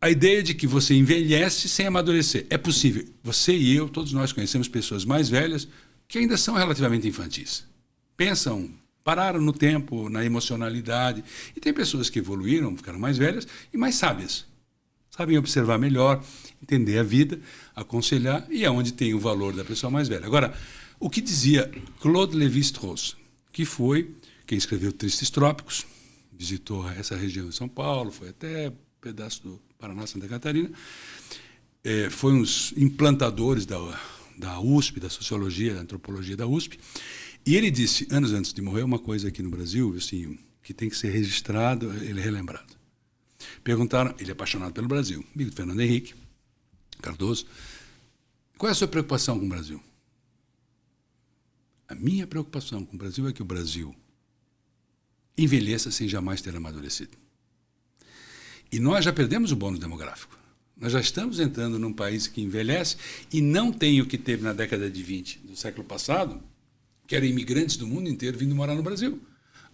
A ideia de que você envelhece sem amadurecer. É possível. Você e eu, todos nós conhecemos pessoas mais velhas que ainda são relativamente infantis. Pensam, pararam no tempo, na emocionalidade. E tem pessoas que evoluíram, ficaram mais velhas e mais sábias. Sabem observar melhor, entender a vida, aconselhar, e é onde tem o valor da pessoa mais velha. Agora, o que dizia Claude Lévi-Strauss, que foi quem escreveu Tristes Trópicos, visitou essa região de São Paulo, foi até pedaço do Paraná, Santa Catarina, foi um dos implantadores da USP, da Sociologia, da Antropologia da USP, e ele disse, anos antes de morrer, uma coisa aqui no Brasil, assim, que tem que ser registrado, ele é relembrado. Perguntaram, ele é apaixonado pelo Brasil, amigo de Fernando Henrique Cardoso, qual é a sua preocupação com o Brasil? A minha preocupação com o Brasil é que o Brasil envelheça sem jamais ter amadurecido. E nós já perdemos o bônus demográfico. Nós já estamos entrando num país que envelhece e não tem o que teve na década de 20 do século passado, que eram imigrantes do mundo inteiro vindo morar no Brasil.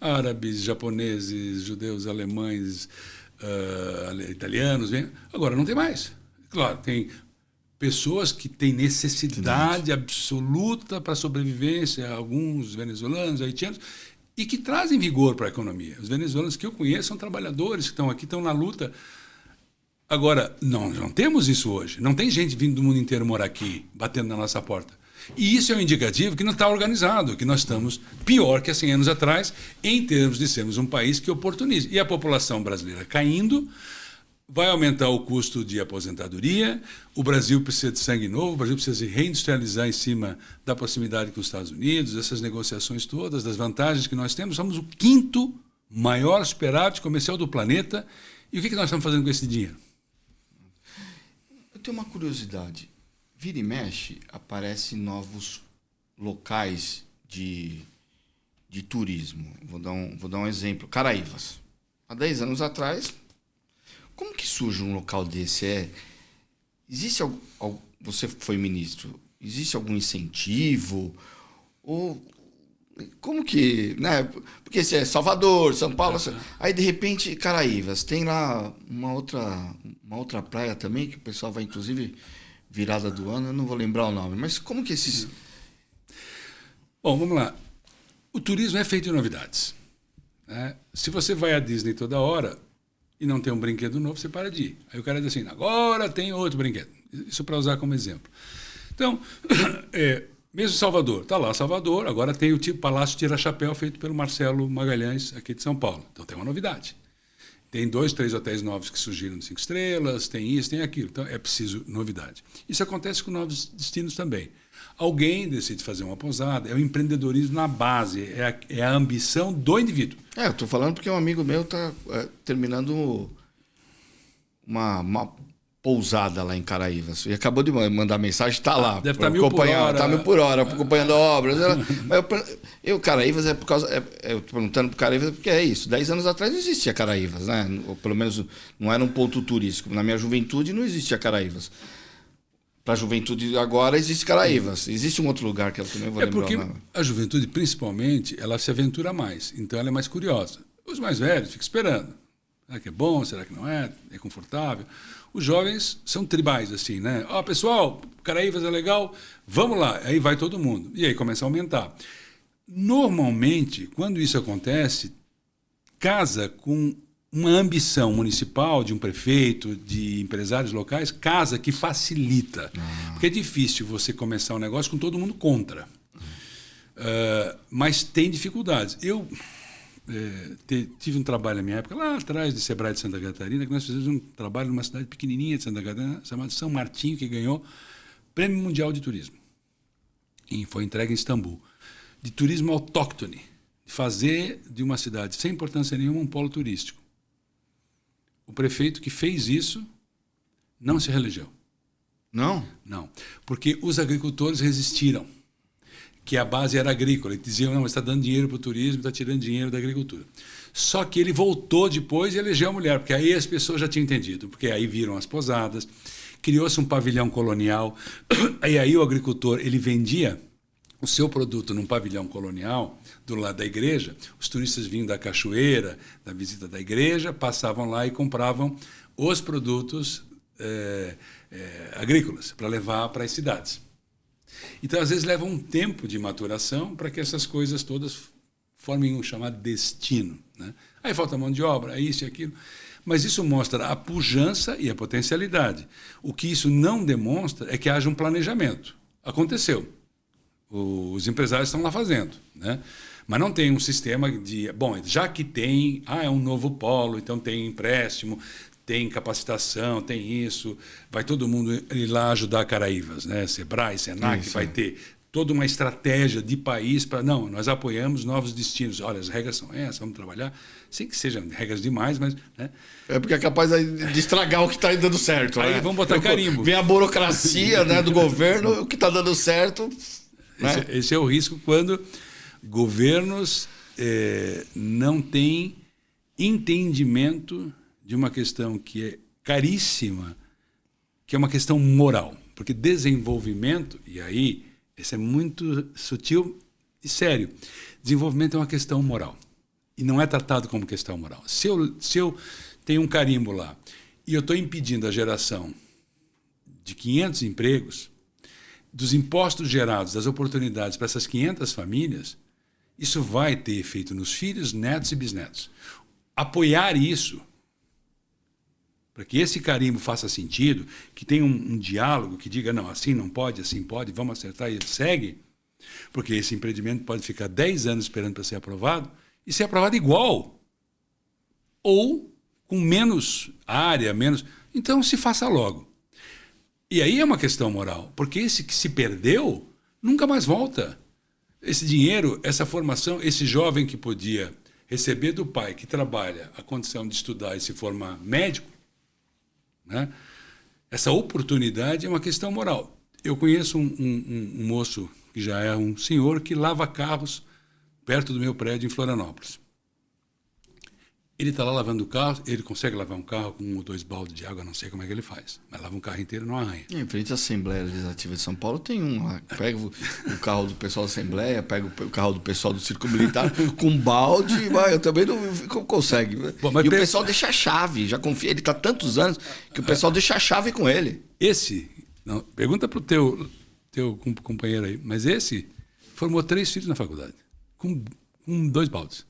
Árabes, japoneses, judeus, alemães, italianos. Agora não tem mais. Claro, tem pessoas que têm necessidade absoluta para a sobrevivência, alguns venezuelanos, haitianos, e que trazem vigor para a economia. Os venezuelanos que eu conheço são trabalhadores que estão aqui, estão na luta. Agora, não temos isso hoje. Não tem gente vindo do mundo inteiro morar aqui, batendo na nossa porta. E isso é um indicativo que não está organizado, que nós estamos pior que há 100 anos atrás, em termos de sermos um país que oportuniza. E a população brasileira caindo, vai aumentar o custo de aposentadoria, o Brasil precisa de sangue novo, o Brasil precisa se reindustrializar em cima da proximidade com os Estados Unidos, essas negociações todas, das vantagens que nós temos. Somos o 5º maior superávit comercial do planeta. E o que nós estamos fazendo com esse dinheiro? Eu tenho uma curiosidade. Vira e mexe, aparecem novos locais de turismo. Vou dar um exemplo. Caraívas. Há 10 anos atrás, como que surge um local desse? Existe você foi ministro, existe algum incentivo? Ou como que, né? Porque se é Salvador, São Paulo, aí de repente Caraívas, tem lá uma outra praia também que o pessoal vai, inclusive, virada do ano, eu não vou lembrar o nome, mas como que esses... Bom, vamos lá. O turismo é feito de novidades, né? Se você vai à Disney toda hora e não tem um brinquedo novo, você para de ir. Aí o cara diz assim, agora tem outro brinquedo. Isso para usar como exemplo. Então, mesmo Salvador, está lá Salvador, agora tem o Palácio Tira-Chapéu feito pelo Marcelo Magalhães, aqui de São Paulo. Então tem uma novidade. Tem 2, 3 hotéis novos que surgiram de 5 estrelas, tem isso, tem aquilo. Então é preciso novidade. Isso acontece com novos destinos também. Alguém decide fazer uma pousada, é o empreendedorismo na base, é a ambição do indivíduo. Eu estou falando porque um amigo meu está terminando uma pousada lá em Caraívas. E acabou de mandar mensagem, está lá. Deve estar 1000 por hora. Está 1000 por hora, acompanhando obras. Mas Caraívas é por causa... eu estou perguntando para Caraívas porque é isso. 10 anos atrás não existia Caraívas, né? Ou pelo menos não era um ponto turístico. Na minha juventude não existia Caraívas. Para a juventude agora existe Caraívas. Existe um outro lugar que eu também vou lembrar. É porque a juventude, principalmente, ela se aventura mais. Então ela é mais curiosa. Os mais velhos ficam esperando. Será que é bom? Será que não é? É confortável? Os jovens são tribais, assim, né? Pessoal, Caraívas é legal, vamos lá. Aí vai todo mundo. E aí começa a aumentar. Normalmente, quando isso acontece, casa com uma ambição municipal de um prefeito, de empresários locais, casa que facilita. Porque é difícil você começar um negócio com todo mundo contra. Mas tem dificuldades. Eu tive um trabalho na minha época, lá atrás de Sebrae de Santa Catarina, que nós fizemos um trabalho numa cidade pequenininha de Santa Catarina, chamada São Martinho, que ganhou Prêmio Mundial de Turismo. E foi entregue em Istambul. De turismo autóctone, fazer de uma cidade sem importância nenhuma um polo turístico. O prefeito que fez isso não se reelegeu. Não? Não, porque os agricultores resistiram, que a base era agrícola. Eles diziam, não, você está dando dinheiro para o turismo, está tirando dinheiro da agricultura. Só que ele voltou depois e elegeu a mulher, porque aí as pessoas já tinham entendido, porque aí viram as posadas, criou-se um pavilhão colonial, e aí o agricultor ele vendia o seu produto num pavilhão colonial do lado da igreja. Os turistas vinham da cachoeira, da visita da igreja, passavam lá e compravam os produtos agrícolas para levar para as cidades. Então, às vezes, leva um tempo de maturação para que essas coisas todas formem um chamado destino, né? Aí falta mão de obra, isso e aquilo. Mas isso mostra a pujança e a potencialidade. O que isso não demonstra é que haja um planejamento. Aconteceu. Os empresários estão lá fazendo, né? Mas não tem um sistema de... Bom, já que tem... é um novo polo, então tem empréstimo, tem capacitação, tem isso. Vai todo mundo ir lá ajudar Caraívas, né? Sebrae, Senac, vai ter toda uma estratégia de país para... Não, nós apoiamos novos destinos. Olha, as regras são essas, vamos trabalhar. Sem que sejam regras demais, mas... Né? É porque é capaz de estragar o que está dando certo. Aí vamos botar carimbo. Vem a burocracia, né, do governo, o que está dando certo... Né? Esse é o risco quando governos não têm entendimento de uma questão que é caríssima, que é uma questão moral. Porque desenvolvimento, e aí, isso é muito sutil e sério, desenvolvimento é uma questão moral. E não é tratado como questão moral. Se eu tenho um carimbo lá e eu estou impedindo a geração de 500 empregos, dos impostos gerados, das oportunidades para essas 500 famílias, isso vai ter efeito nos filhos, netos e bisnetos. Apoiar isso, para que esse carimbo faça sentido, que tenha um diálogo que diga, não, assim não pode, assim pode, vamos acertar e segue, porque esse empreendimento pode ficar 10 anos esperando para ser aprovado e ser aprovado igual, ou com menos área, menos... Então, se faça logo. E aí é uma questão moral, porque esse que se perdeu nunca mais volta. Esse dinheiro, essa formação, esse jovem que podia receber do pai que trabalha a condição de estudar e se formar médico, né? Essa oportunidade é uma questão moral. Eu conheço um moço que já é um senhor que lava carros perto do meu prédio em Florianópolis. Ele está lá lavando o carro, ele consegue lavar um carro com 1 ou 2 baldes de água, não sei como é que ele faz, mas lava um carro inteiro, não arranha. Em frente à Assembleia Legislativa de São Paulo tem um lá, pega o carro do pessoal da Assembleia, pega o carro do pessoal do Círculo Militar com balde, eu também não consegue. Bom, mas e o pessoal deixa a chave, já confia, ele está há tantos anos que o pessoal deixa a chave com ele. Pergunta para o teu companheiro aí, mas esse formou 3 filhos na faculdade, com 2 baldes.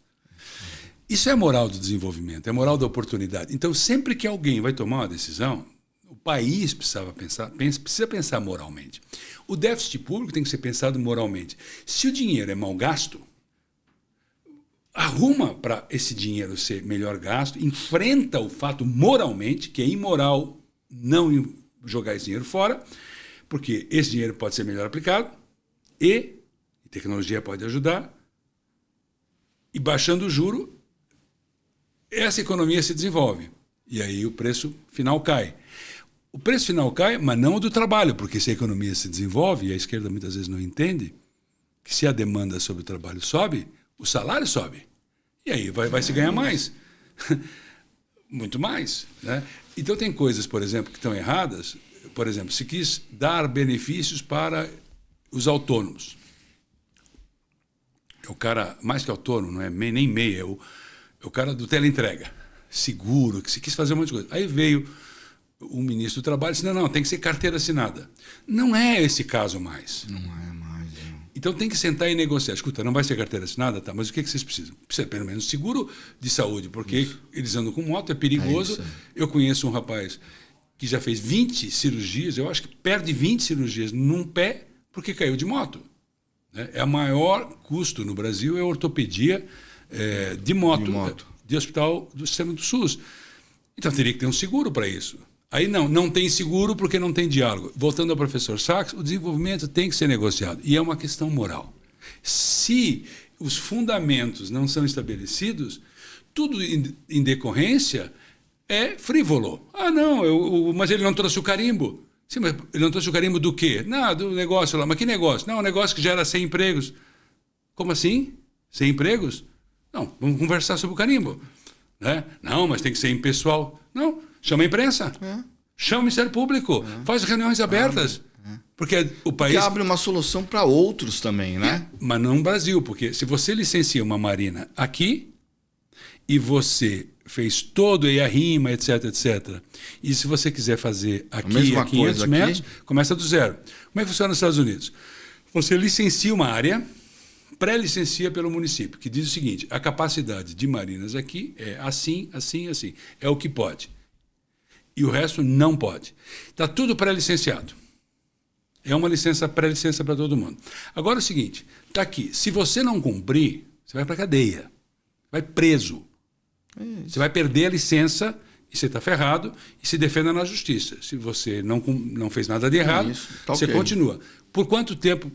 Isso é a moral do desenvolvimento, é a moral da oportunidade. Então, sempre que alguém vai tomar uma decisão, o país precisa pensar moralmente. O déficit público tem que ser pensado moralmente. Se o dinheiro é mal gasto, arruma para esse dinheiro ser melhor gasto, enfrenta o fato moralmente, que é imoral não jogar esse dinheiro fora, porque esse dinheiro pode ser melhor aplicado e tecnologia pode ajudar, e baixando o juro, essa economia se desenvolve. E aí o preço final cai. O preço final cai, mas não o do trabalho, porque se a economia se desenvolve, e a esquerda muitas vezes não entende, que se a demanda sobre o trabalho sobe, o salário sobe. E aí vai se ganhar mais. Muito mais, né? Então tem coisas, por exemplo, que estão erradas. Por exemplo, se quis dar benefícios para os autônomos. O cara, mais que autônomo, não é nem MEI, é o cara do teleentrega, seguro, que se quis fazer um monte de coisa. Aí veio o ministro do Trabalho e disse, não, tem que ser carteira assinada. Não é esse caso mais. Não é mais. Não. Então tem que sentar e negociar. Escuta, não vai ser carteira assinada? Tá, mas o que vocês precisam? Precisa pelo menos seguro de saúde, porque eles andam com moto, é perigoso. Eu conheço um rapaz que já fez 20 cirurgias, eu acho que perde 20 cirurgias num pé porque caiu de moto. É o maior custo no Brasil, é a ortopedia de moto, de hospital do sistema do SUS. Então teria que ter um seguro para isso. Aí não tem seguro porque não tem diálogo. Voltando ao professor Sachs, o desenvolvimento tem que ser negociado. E é uma questão moral. Se os fundamentos não são estabelecidos, tudo em decorrência é frívolo. Ah, não, mas ele não trouxe o carimbo. Sim, mas ele não trouxe o carimbo do quê? Não, do negócio lá. Mas que negócio? Não, um negócio que gera 100 empregos. Como assim? 100 empregos? Não, vamos conversar sobre o carimbo. Né? Não, mas tem que ser impessoal. Não, chama a imprensa. Chama o Ministério Público. Faz reuniões abertas. Porque o país... Que abre uma solução para outros também, né? Mas não no Brasil, porque se você licencia uma marina aqui e você fez todo aí a rima, etc, etc, e se você quiser fazer aqui a 500 metros, começa do zero. Como é que funciona nos Estados Unidos? Você licencia uma área, pré-licencia pelo município, que diz o seguinte: a capacidade de marinas aqui é assim, assim, assim. É o que pode. E o resto não pode. Está tudo pré-licenciado. É uma licença, pré-licença para todo mundo. Agora é o seguinte, está aqui, se você não cumprir, você vai para a cadeia, vai preso. Você vai perder a licença e você está ferrado e se defenda na justiça. Se você não fez nada de errado, você continua. Por quanto tempo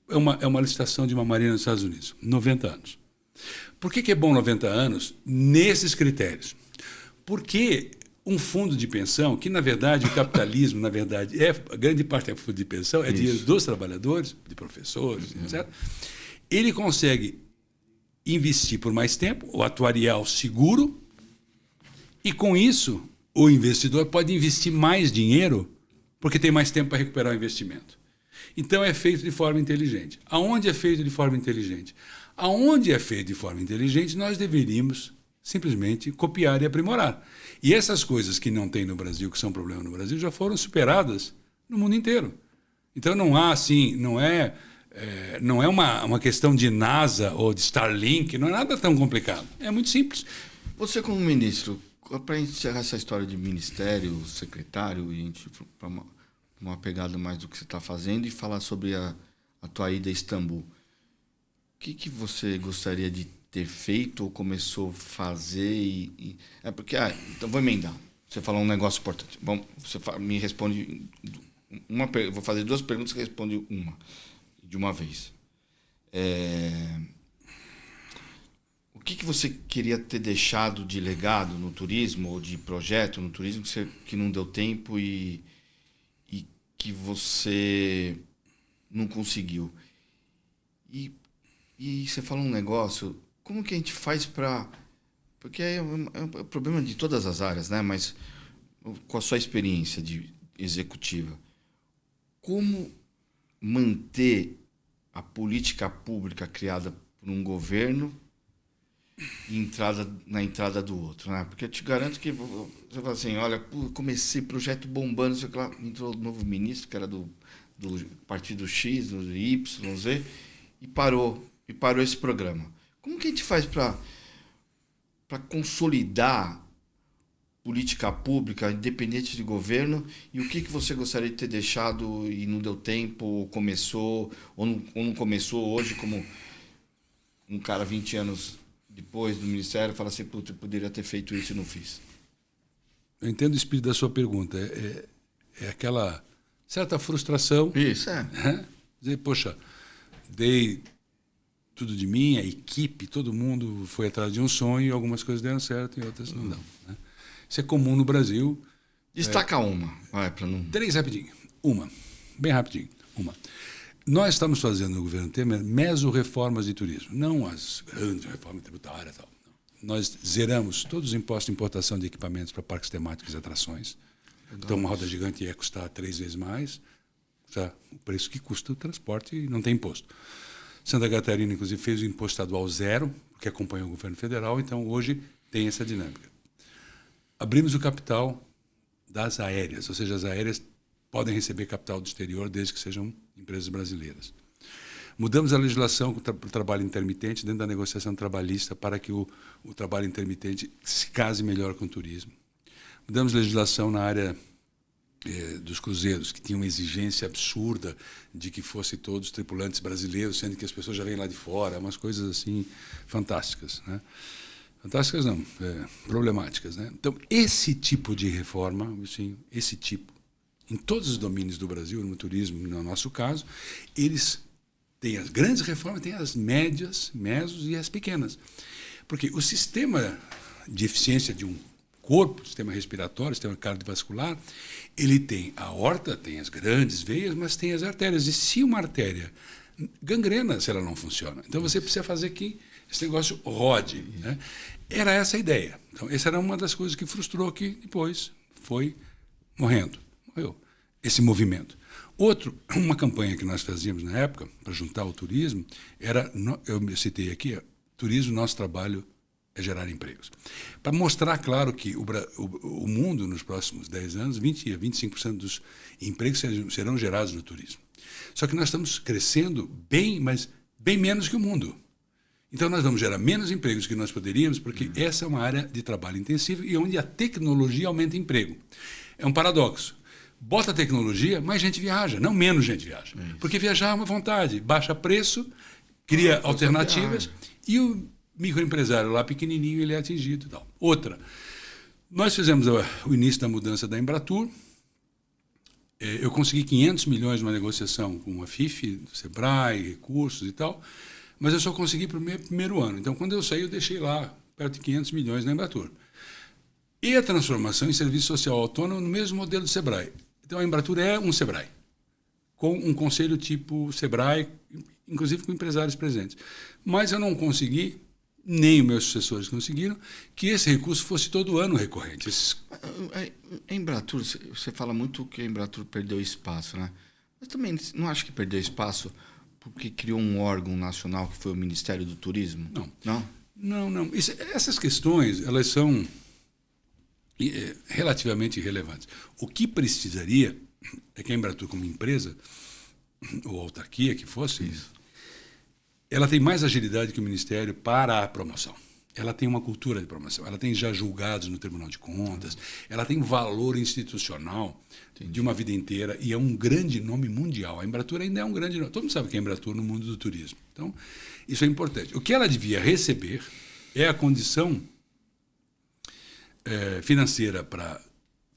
é uma licitação de uma marina nos Estados Unidos? 90 anos. Por que é bom 90 anos nesses critérios? Porque um fundo de pensão, que na verdade o capitalismo, na verdade, a grande parte é fundo de pensão, é dinheiro dos trabalhadores, de professores, etc. Ele consegue investir por mais tempo, o atuarial seguro, e com isso o investidor pode investir mais dinheiro porque tem mais tempo para recuperar o investimento. Então é feito de forma inteligente. Aonde é feito de forma inteligente? Aonde é feito de forma inteligente, nós deveríamos simplesmente copiar e aprimorar. E essas coisas que não tem no Brasil, que são problema no Brasil, já foram superadas no mundo inteiro. Então não há assim, não é uma questão de NASA ou de Starlink, não é nada tão complicado. É muito simples. Você como ministro, para encerrar essa história de ministério, secretário, e a gente para uma pegada mais do que você está fazendo e falar sobre a tua ida a Istambul, o que você gostaria de ter feito ou começou a fazer? Porque, então vou emendar. Você falou um negócio importante. Bom, você me responde vou fazer 2 perguntas, você responde uma de uma vez. O que você queria ter deixado de legado no turismo ou de projeto no turismo que não deu tempo e que você não conseguiu? E você falou um negócio, como que a gente faz para... Porque é um problema de todas as áreas, né? Mas com a sua experiência de executiva, como manter a política pública criada por um governo na entrada do outro, né? Porque eu te garanto que você fala assim, olha, comecei projeto bombando, sei lá, entrou o novo ministro, que era do partido X, do Y, Z, e parou esse programa. Como que a gente faz para consolidar política pública, independente de governo, e o que você gostaria de ter deixado e não deu tempo, ou começou, ou não começou hoje, como um cara 20 anos depois do Ministério, fala assim, putz, eu poderia ter feito isso e não fiz. Eu entendo o espírito da sua pergunta. É aquela certa frustração. Isso, Dizer, poxa, dei tudo de mim, a equipe, todo mundo foi atrás de um sonho e algumas coisas deram certo e outras não dão. Né? Isso é comum no Brasil. Destaca uma. Vai, para não... 3 rapidinho. Bem rapidinho. Nós estamos fazendo no governo Temer meso-reformas de turismo, não as grandes reformas tributárias e tal. Não. Nós zeramos todos os impostos de importação de equipamentos para parques temáticos e atrações. Legal. Então, uma roda gigante ia custar 3 vezes mais, o preço que custa o transporte e não tem imposto. Santa Catarina, inclusive, fez o imposto estadual 0, porque acompanhou o governo federal, então hoje tem essa dinâmica. Abrimos o capital das aéreas, ou seja, as aéreas podem receber capital do exterior desde que sejam empresas brasileiras. Mudamos a legislação para o trabalho intermitente dentro da negociação trabalhista para que o trabalho intermitente se case melhor com o turismo. Mudamos a legislação na área dos cruzeiros, que tinha uma exigência absurda de que fossem todos tripulantes brasileiros, sendo que as pessoas já vêm lá de fora, umas coisas assim fantásticas, né? Fantásticas não, problemáticas, né? Então, esse tipo de reforma, assim, esse tipo, em todos os domínios do Brasil, no turismo, no nosso caso, eles tem as grandes reformas, tem as médias, mesos e as pequenas. Porque o sistema de eficiência de um corpo, sistema respiratório, sistema cardiovascular, ele tem a aorta, tem as grandes veias, mas tem as artérias. E se uma artéria gangrena, se ela não funciona, então você precisa fazer que esse negócio rode. Né? Era essa a ideia. Então, essa era uma das coisas que frustrou, que depois foi morreu esse movimento. Uma campanha que nós fazíamos na época, para juntar o turismo, era, eu citei aqui, turismo, nosso trabalho é gerar empregos. Para mostrar, claro, que o mundo, nos próximos 10 anos, 20% a 25% dos empregos serão gerados no turismo. Só que nós estamos crescendo bem, mas bem menos que o mundo. Então, nós vamos gerar menos empregos que nós poderíamos, porque essa é uma área de trabalho intensivo e onde a tecnologia aumenta emprego. É um paradoxo. Bota a tecnologia, mais gente viaja, não menos gente viaja. Porque viajar é uma vontade, baixa preço, cria alternativas e o microempresário lá pequenininho ele é atingido e tal. Outra, nós fizemos o início da mudança da Embratur. Eu consegui 500 milhões numa negociação com a FIF, do Sebrae, recursos e tal, mas eu só consegui para o meu primeiro ano. Então, quando eu saí, eu deixei lá perto de 500 milhões na Embratur. E a transformação em serviço social autônomo no mesmo modelo do Sebrae. Então, a Embratur é um Sebrae, com um conselho tipo Sebrae, inclusive com empresários presentes. Mas eu não consegui, nem os meus sucessores conseguiram, que esse recurso fosse todo ano recorrente. A Embratur, você fala muito que a Embratur perdeu espaço, né? Mas também não acho que perdeu espaço porque criou um órgão nacional que foi o Ministério do Turismo? Não. Essas questões, elas são relativamente irrelevantes. O que precisaria é que a Embratur, como empresa, ou autarquia que fosse, ela tem mais agilidade que o Ministério para a promoção. Ela tem uma cultura de promoção, ela tem já julgados no Tribunal de Contas, ela tem valor institucional de uma vida inteira e é um grande nome mundial. A Embratur ainda é um grande nome. Todo mundo sabe que é a Embratur no mundo do turismo. Então, isso é importante. O que ela devia receber é a condição financeira para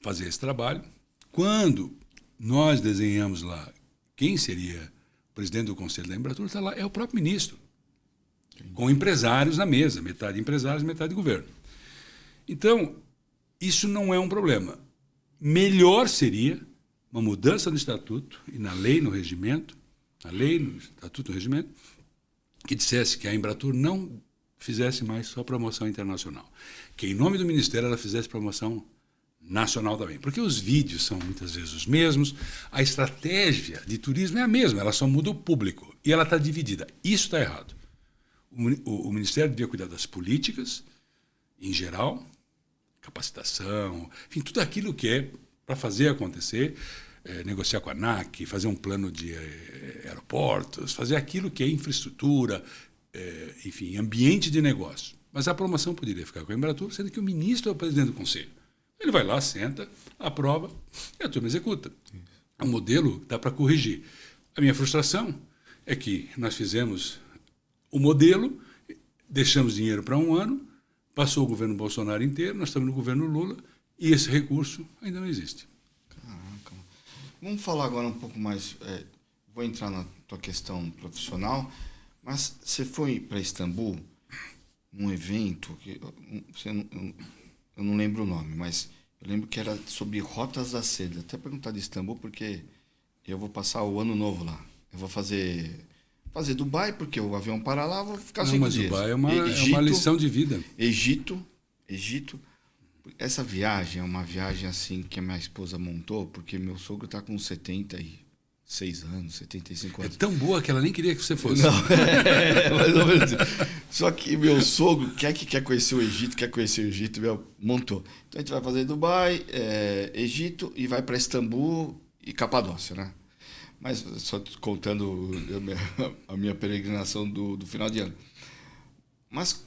fazer esse trabalho. Quando nós desenhamos lá quem seria o presidente do Conselho da Embratur, está lá, é o próprio ministro, com empresários na mesa, metade empresários, metade governo. Então, isso não é um problema. Melhor seria uma mudança no estatuto e na lei, no regimento, no estatuto, no regimento, que dissesse que a Embratur não fizesse mais só promoção internacional. Que, em nome do Ministério, ela fizesse promoção nacional também. Porque os vídeos são muitas vezes os mesmos, a estratégia de turismo é a mesma, ela só muda o público. E ela está dividida. Isso está errado. O Ministério devia cuidar das políticas, em geral, capacitação, enfim, tudo aquilo que é para fazer acontecer, negociar com a ANAC, fazer um plano de aeroportos, fazer aquilo que é infraestrutura, enfim, ambiente de negócio. Mas a promoção poderia ficar com a Embratur, sendo que o ministro é o presidente do conselho. Ele vai lá, senta, aprova e a turma executa. É um modelo que dá para corrigir. A minha frustração é que nós fizemos o modelo, deixamos dinheiro para um ano, passou o governo Bolsonaro inteiro, nós estamos no governo Lula e esse recurso ainda não existe. Caraca. Vamos falar agora um pouco mais, vou entrar na tua questão profissional, mas você foi para Istambul, num evento, que eu não lembro o nome, mas eu lembro que era sobre rotas da seda. Até perguntar de Istambul, porque eu vou passar o ano novo lá. Eu vou fazer Dubai, porque o avião para lá, vou ficar 5 dias. Dubai é uma lição de vida. Egito. Essa viagem é uma viagem assim que a minha esposa montou, porque meu sogro está com 76 anos, 75 anos. É tão boa que ela nem queria que você fosse. Não, mais ou menos. Só que meu sogro quer conhecer o Egito, montou. Então a gente vai fazer Dubai, Egito e vai para Istambul e Capadócia, né? Mas só contando a minha peregrinação do final de ano. Mas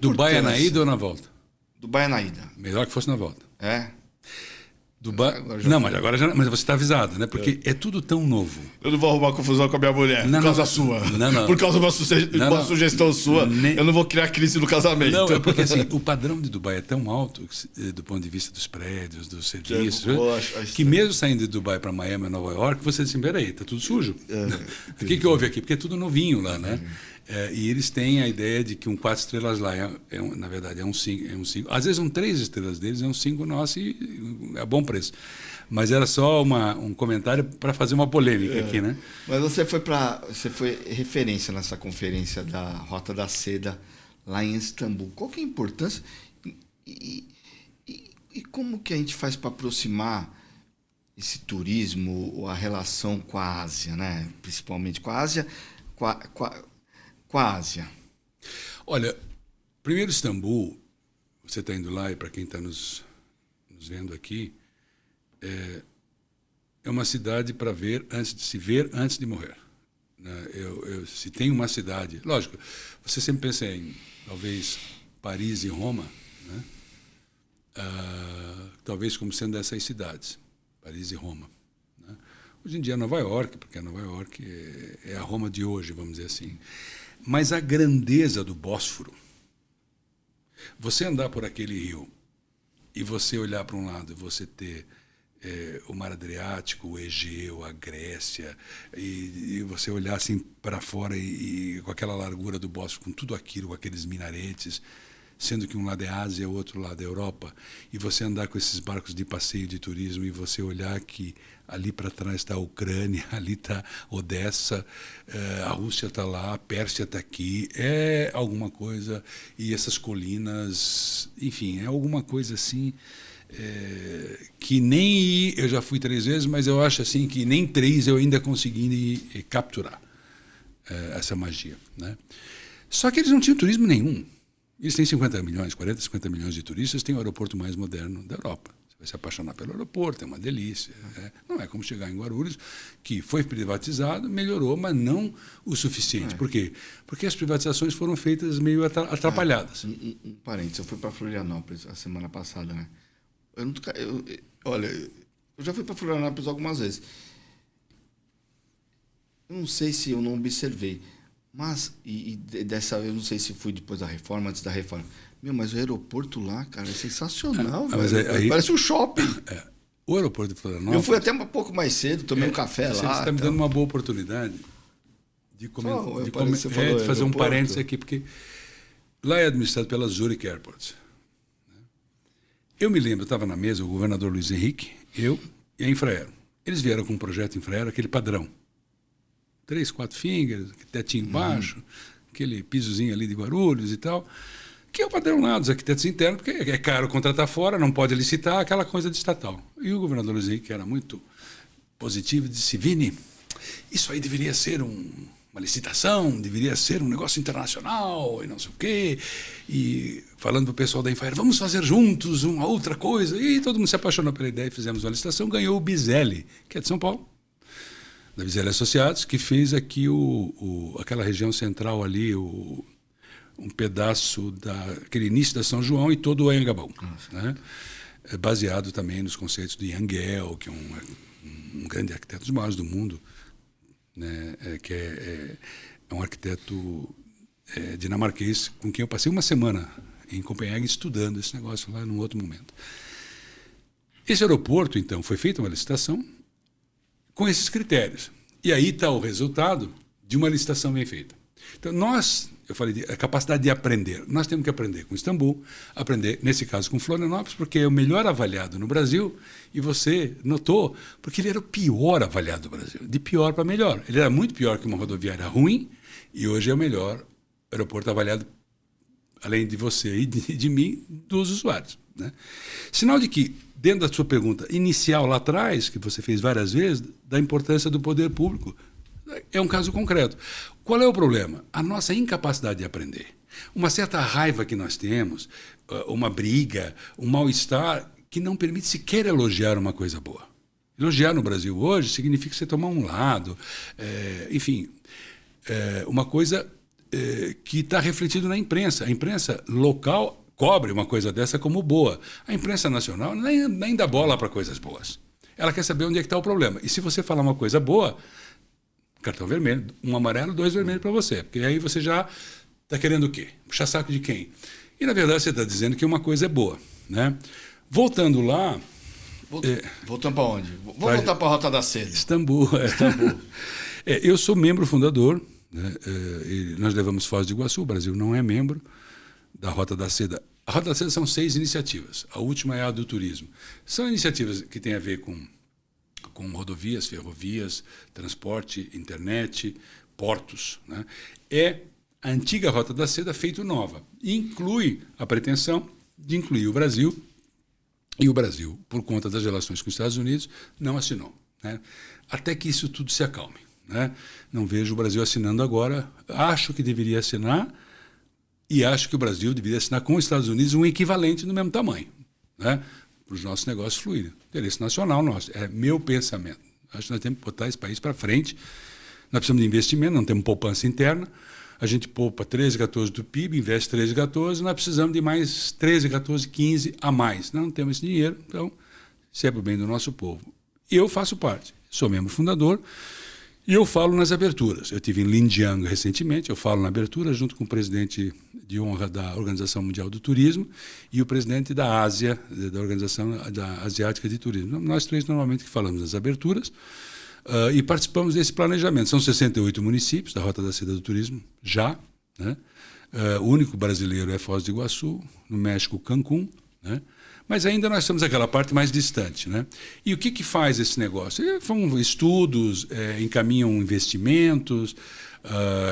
Dubai é na ida ou na volta? Dubai é na ida. Melhor que fosse na volta. É? Dubai. Não, mas agora já. Mas você está avisado, né? Porque é tudo tão novo. Eu não vou arrumar confusão com a minha mulher por causa sua. Não. Por causa de uma sugestão sua, eu não vou criar crise no casamento. Não, é porque assim, o padrão de Dubai é tão alto, do ponto de vista dos prédios, dos serviços, que mesmo saindo de Dubai para Miami ou Nova York, você diz assim, peraí, tá tudo sujo. O que houve aqui? Porque é tudo novinho lá, né? E eles têm a ideia de que um 4 estrelas lá, na verdade, é um 5. Às vezes 3 estrelas deles é um 5 nosso e é bom preço. Mas era só um comentário para fazer uma polêmica aqui, né? Mas você foi referência nessa conferência da Rota da Seda lá em Istambul. Qual que é a importância e como que a gente faz para aproximar esse turismo ou a relação com a Ásia, né? Principalmente com a Ásia, com a Ásia. Olha, primeiro Istambul, você está indo lá e para quem está nos vendo aqui, é uma cidade para ver antes de morrer. Né? Se tem uma cidade, lógico, você sempre pensa em talvez Paris e Roma, né? Talvez como sendo essas cidades, Paris e Roma. Né? Hoje em dia é Nova York, porque Nova York é a Roma de hoje, vamos dizer assim. Mas a grandeza do Bósforo, você andar por aquele rio e você olhar para um lado e você ter o Mar Adriático, o Egeu, a Grécia, e você olhar assim para fora e com aquela largura do Bósforo, com tudo aquilo, com aqueles minaretes, sendo que um lado é Ásia, o outro lado é Europa, e você andar com esses barcos de passeio de turismo e você olhar que ali para trás está a Ucrânia, ali está Odessa, a Rússia está lá, a Pérsia está aqui, é alguma coisa, e essas colinas, enfim, é alguma coisa assim, que nem eu já fui 3 vezes, mas eu acho assim que nem 3 eu ainda consegui capturar essa magia, né? Só que eles não tinham turismo nenhum. Eles têm 50 milhões de turistas, têm o aeroporto mais moderno da Europa. Você vai se apaixonar pelo aeroporto, é uma delícia. Não é como chegar em Guarulhos, que foi privatizado, melhorou, mas não o suficiente. Por quê? Porque as privatizações foram feitas meio atrapalhadas. Um parênteses, eu fui para Florianópolis a semana passada, né? Olha, eu já fui para Florianópolis algumas vezes. Eu não sei se eu não observei, mas dessa vez eu não sei se fui depois da reforma, antes da reforma. Mas o aeroporto lá, cara, é sensacional, velho. Parece um shopping. O aeroporto de Florianópolis... Eu fui até um pouco mais cedo, tomei um café lá. Você está me dando uma boa oportunidade de fazer um parênteses aqui, porque lá é administrado pela Zurich Airports. Eu me lembro, eu estava na mesa, o governador Luiz Henrique, eu e a Infraero. Eles vieram com um projeto Infraero, aquele padrão. 3, 4 fingers, tetinho baixo, aquele pisozinho ali de Guarulhos e tal, que é o padrão lá dos arquitetos internos, porque é caro contratar fora, não pode licitar, aquela coisa de estatal. E o governador Luiz Henrique, que era muito positivo, disse, Vini, isso aí deveria ser uma licitação, deveria ser um negócio internacional e não sei o quê. E falando para o pessoal da Infraero, vamos fazer juntos uma outra coisa. E todo mundo se apaixonou pela ideia, fizemos uma licitação, ganhou o Bizelli, que é de São Paulo, da Bizelli Associados, que fez aqui aquela região central ali, um pedaço daquele início da São João e todo o Anhangabaú, né? Baseado também nos conceitos de Yangel, que é um grande arquiteto dos maiores do mundo, né? Que é um arquiteto dinamarquês com quem eu passei uma semana em Copenhague estudando esse negócio lá num outro momento. Esse aeroporto, então, foi feita uma licitação com esses critérios. E aí está o resultado de uma licitação bem feita. Então, eu falei a capacidade de aprender. Nós temos que aprender com Istambul, aprender, nesse caso, com Florianópolis, porque é o melhor avaliado no Brasil, e você notou, porque ele era o pior avaliado do Brasil, de pior para melhor. Ele era muito pior que uma rodoviária ruim, e hoje é o melhor aeroporto avaliado, além de você e de mim, dos usuários, né? Sinal de que, dentro da sua pergunta inicial lá atrás, que você fez várias vezes, da importância do poder público, é um caso concreto. Qual é o problema? A nossa incapacidade de aprender. Uma certa raiva que nós temos, uma briga, um mal-estar que não permite sequer elogiar uma coisa boa. Elogiar no Brasil hoje significa você tomar um lado, enfim, uma coisa que está refletida na imprensa. A imprensa local cobre uma coisa dessa como boa. A imprensa nacional nem dá bola para coisas boas. Ela quer saber onde é que está o problema. E se você falar uma coisa boa, cartão vermelho, 1 amarelo, 2 vermelhos para você. Porque aí você já está querendo o quê? Puxar saco de quem? E, na verdade, você está dizendo que uma coisa é boa. Né? Voltando lá... Voltando para onde? Vamos voltar para a Rota da Seda. Istambul. Eu sou membro fundador, né? E nós levamos Foz do Iguaçu, o Brasil não é membro da Rota da Seda. A Rota da Seda são 6 iniciativas. A última é a do turismo. São iniciativas que têm a ver com rodovias, ferrovias, transporte, internet, portos. Né? É a antiga Rota da Seda feito nova. Inclui a pretensão de incluir o Brasil. E o Brasil, por conta das relações com os Estados Unidos, não assinou. Né? Até que isso tudo se acalme. Né? Não vejo o Brasil assinando agora. Acho que deveria assinar e acho que o Brasil deveria assinar com os Estados Unidos um equivalente do mesmo tamanho. Né? Para os nossos negócios fluírem. Interesse nacional nosso. É meu pensamento. Acho que nós temos que botar esse país para frente. Nós precisamos de investimento, não temos poupança interna. A gente poupa 13, 14 do PIB, investe 13, 14, nós precisamos de mais 13, 14, 15 a mais. Nós não temos esse dinheiro, então, se é para o bem do nosso povo. Eu faço parte, sou membro fundador e eu falo nas aberturas. Eu estive em Linjiang recentemente, eu falo na abertura junto com o presidente de honra da Organização Mundial do Turismo e o presidente da Ásia, da Organização Asiática de Turismo. Nós 3 normalmente que falamos nas aberturas. E participamos desse planejamento. São 68 municípios da Rota da Seda do Turismo, já. Né? O único brasileiro é Foz do Iguaçu, no México, Cancún. Né? Mas ainda nós estamos naquela parte mais distante. Né? E o que faz esse negócio? São estudos, encaminham investimentos,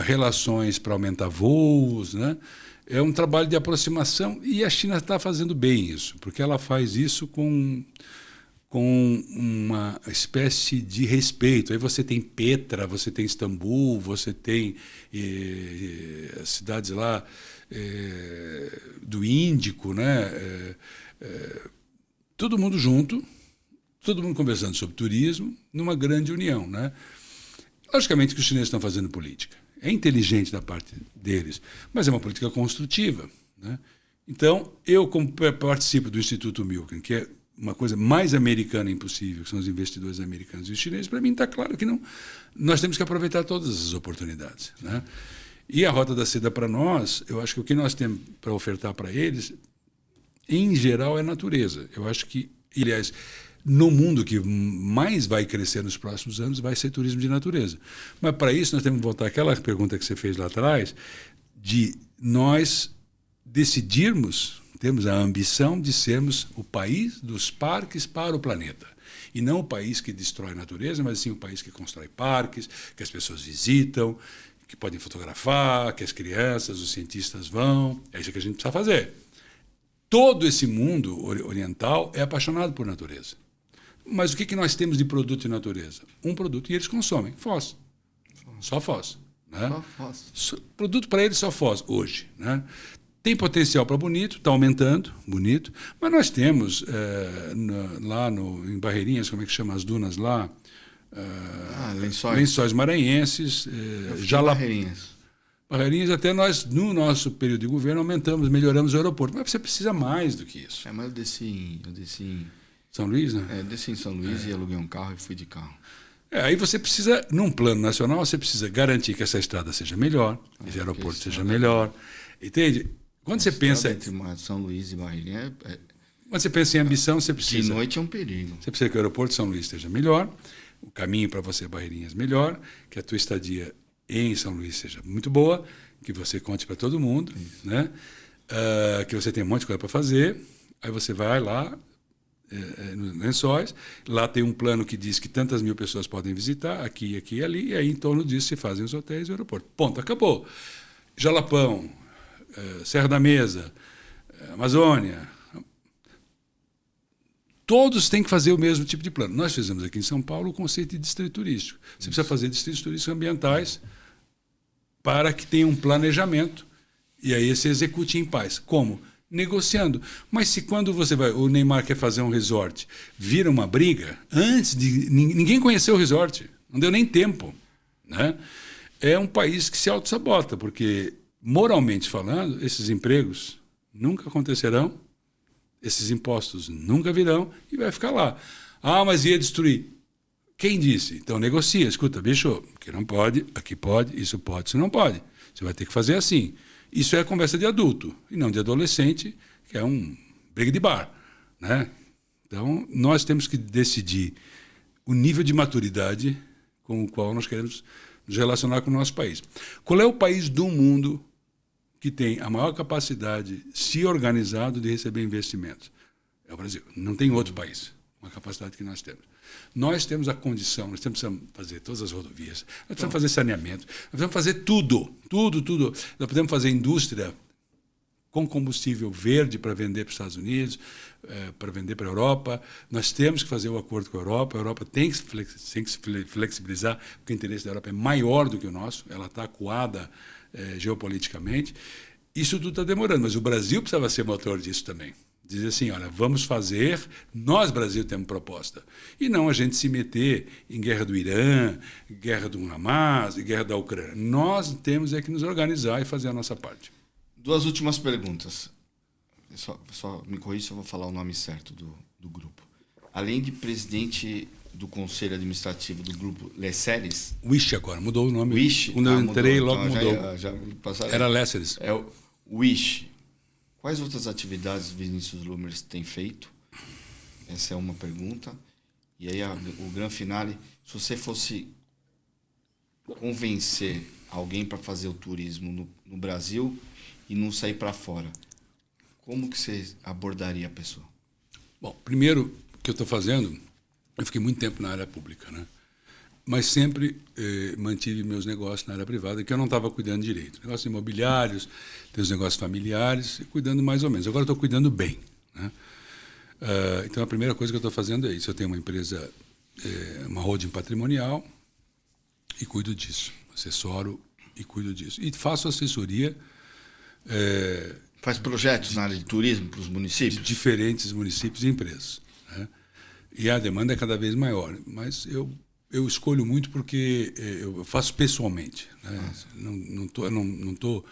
relações para aumentar voos. Né? É um trabalho de aproximação e a China está fazendo bem isso, porque ela faz isso com uma espécie de respeito. Aí você tem Petra, você tem Istambul, você tem cidades lá do Índico, né? Todo mundo junto, todo mundo conversando sobre turismo, numa grande união. Né? Logicamente que os chineses estão fazendo política. É inteligente da parte deles, mas é uma política construtiva. Né? Então, eu, como participo do Instituto Milken, que é uma coisa mais americana impossível, que são os investidores americanos e os chineses, para mim está claro que não, nós temos que aproveitar todas as oportunidades. Né? E a Rota da Seda para nós, eu acho que o que nós temos para ofertar para eles, em geral, é natureza. Eu acho que, aliás, no mundo que mais vai crescer nos próximos anos vai ser turismo de natureza. Mas para isso nós temos que voltar àquela pergunta que você fez lá atrás, de nós decidirmos, temos a ambição de sermos o país dos parques para o planeta. E não o país que destrói a natureza, mas sim o país que constrói parques, que as pessoas visitam, que podem fotografar, que as crianças, os cientistas vão. É isso que a gente precisa fazer. Todo esse mundo oriental é apaixonado por natureza. Mas o que nós temos de produto de natureza? Um produto, e eles consomem, Foz. Só Foz. Né? Só Foz. Produto para eles só Foz, hoje. Né? Tem potencial para bonito, está aumentando, bonito, mas nós temos lá em Barreirinhas, como é que chama as dunas lá? Lençóis maranhenses, Barreirinhas, até nós, no nosso período de governo, melhoramos o aeroporto. Mas você precisa mais do que isso. Mas eu desci em São Luís, né? Desci em São Luís e aluguei um carro e fui de carro. Aí você precisa, num plano nacional, você precisa garantir que essa estrada seja melhor, que esse aeroporto seja melhor. Entende? Quando você pensa entre São Luís e Barreirinha, quando você pensa em ambição, você precisa... De noite é um perigo. Você precisa que o aeroporto de São Luís esteja melhor, o caminho para você, Barreirinhas, melhor, que a tua estadia em São Luís seja muito boa, que você conte para todo mundo, né? Que você tem um monte de coisa para fazer, aí você vai lá, nos Lençóis, lá tem um plano que diz que tantas mil pessoas podem visitar, aqui, aqui e ali, e aí em torno disso se fazem os hotéis e o aeroporto. Ponto, acabou. Jalapão, Serra da Mesa, Amazônia, todos têm que fazer o mesmo tipo de plano. Nós fizemos aqui em São Paulo o conceito de distrito turístico. Você precisa fazer distritos turísticos ambientais para que tenha um planejamento e aí você execute em paz. Como? Negociando. Mas se quando o Neymar quer fazer um resort, vira uma briga, antes de... Ninguém conheceu o resort, não deu nem tempo. Né? É um país que se auto-sabota, porque, moralmente falando, esses empregos nunca acontecerão, esses impostos nunca virão e vai ficar lá. Ah, mas ia destruir. Quem disse? Então negocia, escuta, bicho, aqui não pode, aqui pode, isso não pode. Você vai ter que fazer assim. Isso é conversa de adulto e não de adolescente, que é um briga de bar, né? Então, nós temos que decidir o nível de maturidade com o qual nós queremos nos relacionar com o nosso país. Qual é o país do mundo que tem a maior capacidade, se organizado, de receber investimentos? É o Brasil. Não tem outro país com a capacidade que nós temos. Nós temos a condição, nós precisamos fazer todas as rodovias, nós precisamos fazer saneamento, nós precisamos fazer tudo. Nós podemos fazer indústria com combustível verde para vender para os Estados Unidos, para vender para a Europa. Nós temos que fazer o acordo com a Europa tem que se flexibilizar, porque o interesse da Europa é maior do que o nosso, ela está acuada geopoliticamente. Isso tudo está demorando, mas o Brasil precisava ser motor disso também. Dizer assim, olha, vamos fazer, nós, Brasil, temos proposta. E não a gente se meter em guerra do Irã, guerra do Hamas, guerra da Ucrânia. Nós temos que nos organizar e fazer a nossa parte. 2 últimas perguntas. Só me corrija se eu vou falar o nome certo do grupo. Além de presidente do Conselho Administrativo do grupo Leceres... Wish agora, mudou o nome. Wish? Quando eu entrei, mudou. logo Então, mudou. Era Leceres. É o Wish. Quais outras atividades Vinícius Lumers tem feito? Essa é uma pergunta. E aí o grande finale, se você fosse convencer alguém para fazer o turismo no Brasil e não sair para fora, como que você abordaria a pessoa? Bom, primeiro, o que eu estou fazendo, eu fiquei muito tempo na área pública, né? Mas sempre mantive meus negócios na área privada, que eu não estava cuidando direito. Negócios imobiliários, tem os negócios familiares, cuidando mais ou menos. Agora estou cuidando bem, né? Então, a primeira coisa que eu estou fazendo é isso. Eu tenho uma empresa, uma holding patrimonial, e cuido disso. Assessoro e cuido disso. E faço assessoria... Faz projetos na área de turismo para os municípios? De diferentes municípios e empresas, né? E a demanda é cada vez maior. Mas eu escolho muito porque eu faço pessoalmente, né? Não estou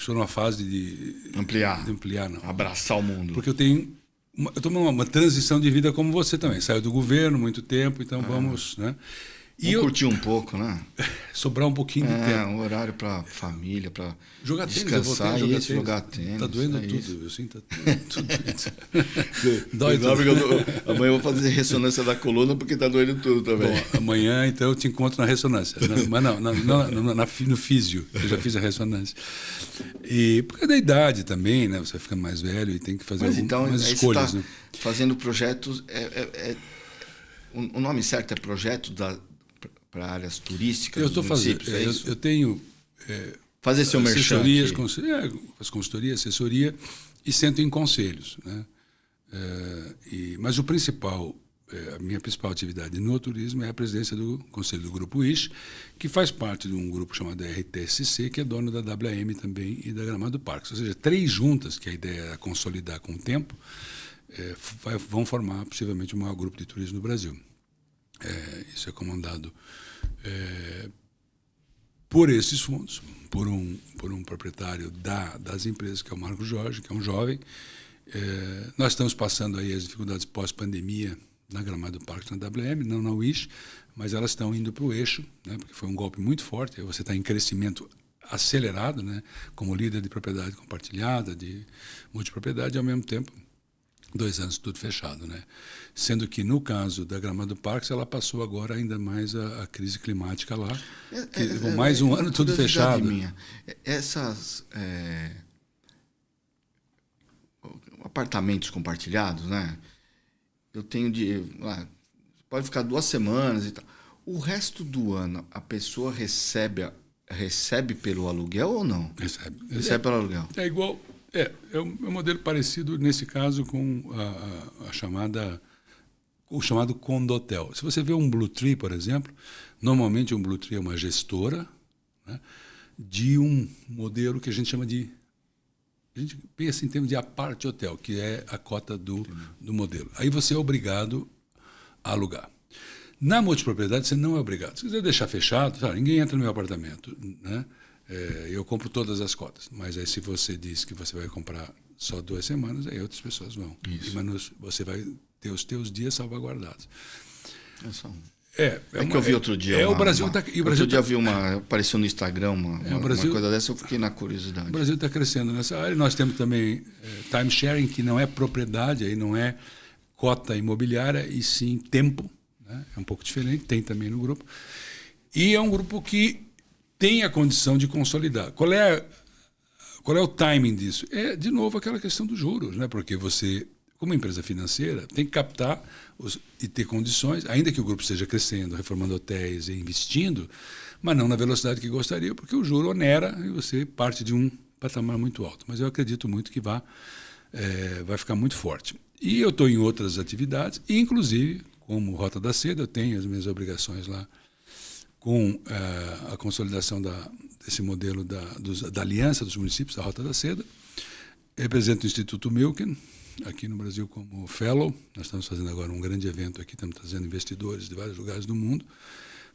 numa fase de ampliar, não. Abraçar o mundo. Porque eu estou numa transição de vida como você também. Saiu do governo muito tempo, então vamos, né? E curtir um pouco, né? Sobrar um pouquinho de tempo. Um horário para família, para jogar descansar tênis, e jogar tênis. Está doendo tudo, isso. eu sinto tudo isso. Dói tudo. Amanhã eu vou fazer ressonância da coluna porque está doendo tudo também. Bom, amanhã então eu te encontro na ressonância. Mas no físio, eu já fiz a ressonância. E porque é da idade também, né? Você vai ficando mais velho e tem que fazer algumas escolhas. Você né? Fazendo projetos... O nome certo é projeto para áreas turísticas. Eu estou fazendo. Eu tenho fazer seu merchan. Faço consultoria, assessoria e sento em conselhos, né? Mas o principal, a minha principal atividade no turismo é a presidência do conselho do Grupo Wish, que faz parte de um grupo chamado RTSC, que é dono da WM também e da Gramado Parques. Ou seja, 3 juntas, que a ideia é consolidar com o tempo, vão formar possivelmente o maior grupo de turismo do Brasil. Isso é comandado por esses fundos, por um proprietário das empresas, que é o Marco Jorge, que é um jovem. Nós estamos passando aí as dificuldades pós-pandemia na Gramado Parques, na WM, não na Wish, mas elas estão indo para o eixo, né, porque foi um golpe muito forte. Você está em crescimento acelerado, né, como líder de propriedade compartilhada, de multipropriedade, e ao mesmo tempo 2 anos tudo fechado, né? Sendo que, no caso da Gramado Parques, ela passou agora ainda mais a crise climática lá. Mais um ano tudo fechado. Minha. Essas apartamentos compartilhados, né? Eu tenho pode ficar 2 semanas e tal. O resto do ano, a pessoa recebe pelo aluguel ou não? Recebe pelo aluguel. É igual... É um modelo parecido, nesse caso, com o chamado condotel. Se você vê um Blue Tree, por exemplo, normalmente um Blue Tree é uma gestora, né, de um modelo que a gente chama de... A gente pensa em termos de apart hotel, que é a cota do modelo. Aí você é obrigado a alugar. Na multipropriedade, você não é obrigado. Se quiser deixar fechado, ninguém entra no meu apartamento, né? Eu compro todas as cotas, mas aí se você diz que você vai comprar só 2 semanas, aí outras pessoas vão. Mas você vai ter os teus dias salvaguardados. Que eu vi outro dia. O Brasil outro dia vi apareceu no Instagram uma coisa dessa, eu fiquei na curiosidade. O Brasil está crescendo nessa área. Nós temos também time sharing, que não é propriedade, aí não é cota imobiliária, e sim tempo. Né? É um pouco diferente, tem também no grupo. E é um grupo que tem a condição de consolidar. Qual é o timing disso? É, de novo, aquela questão dos juros, né? Porque você, como empresa financeira, tem que captar e ter condições, ainda que o grupo esteja crescendo, reformando hotéis e investindo, mas não na velocidade que gostaria, porque o juro onera e você parte de um patamar muito alto. Mas eu acredito muito que vai ficar muito forte. E eu estou em outras atividades, inclusive, como Rota da Seda, eu tenho as minhas obrigações lá com a consolidação desse modelo da Aliança dos Municípios, da Rota da Seda. Represento o Instituto Milken, aqui no Brasil como fellow. Nós estamos fazendo agora um grande evento aqui, estamos trazendo investidores de vários lugares do mundo. Pra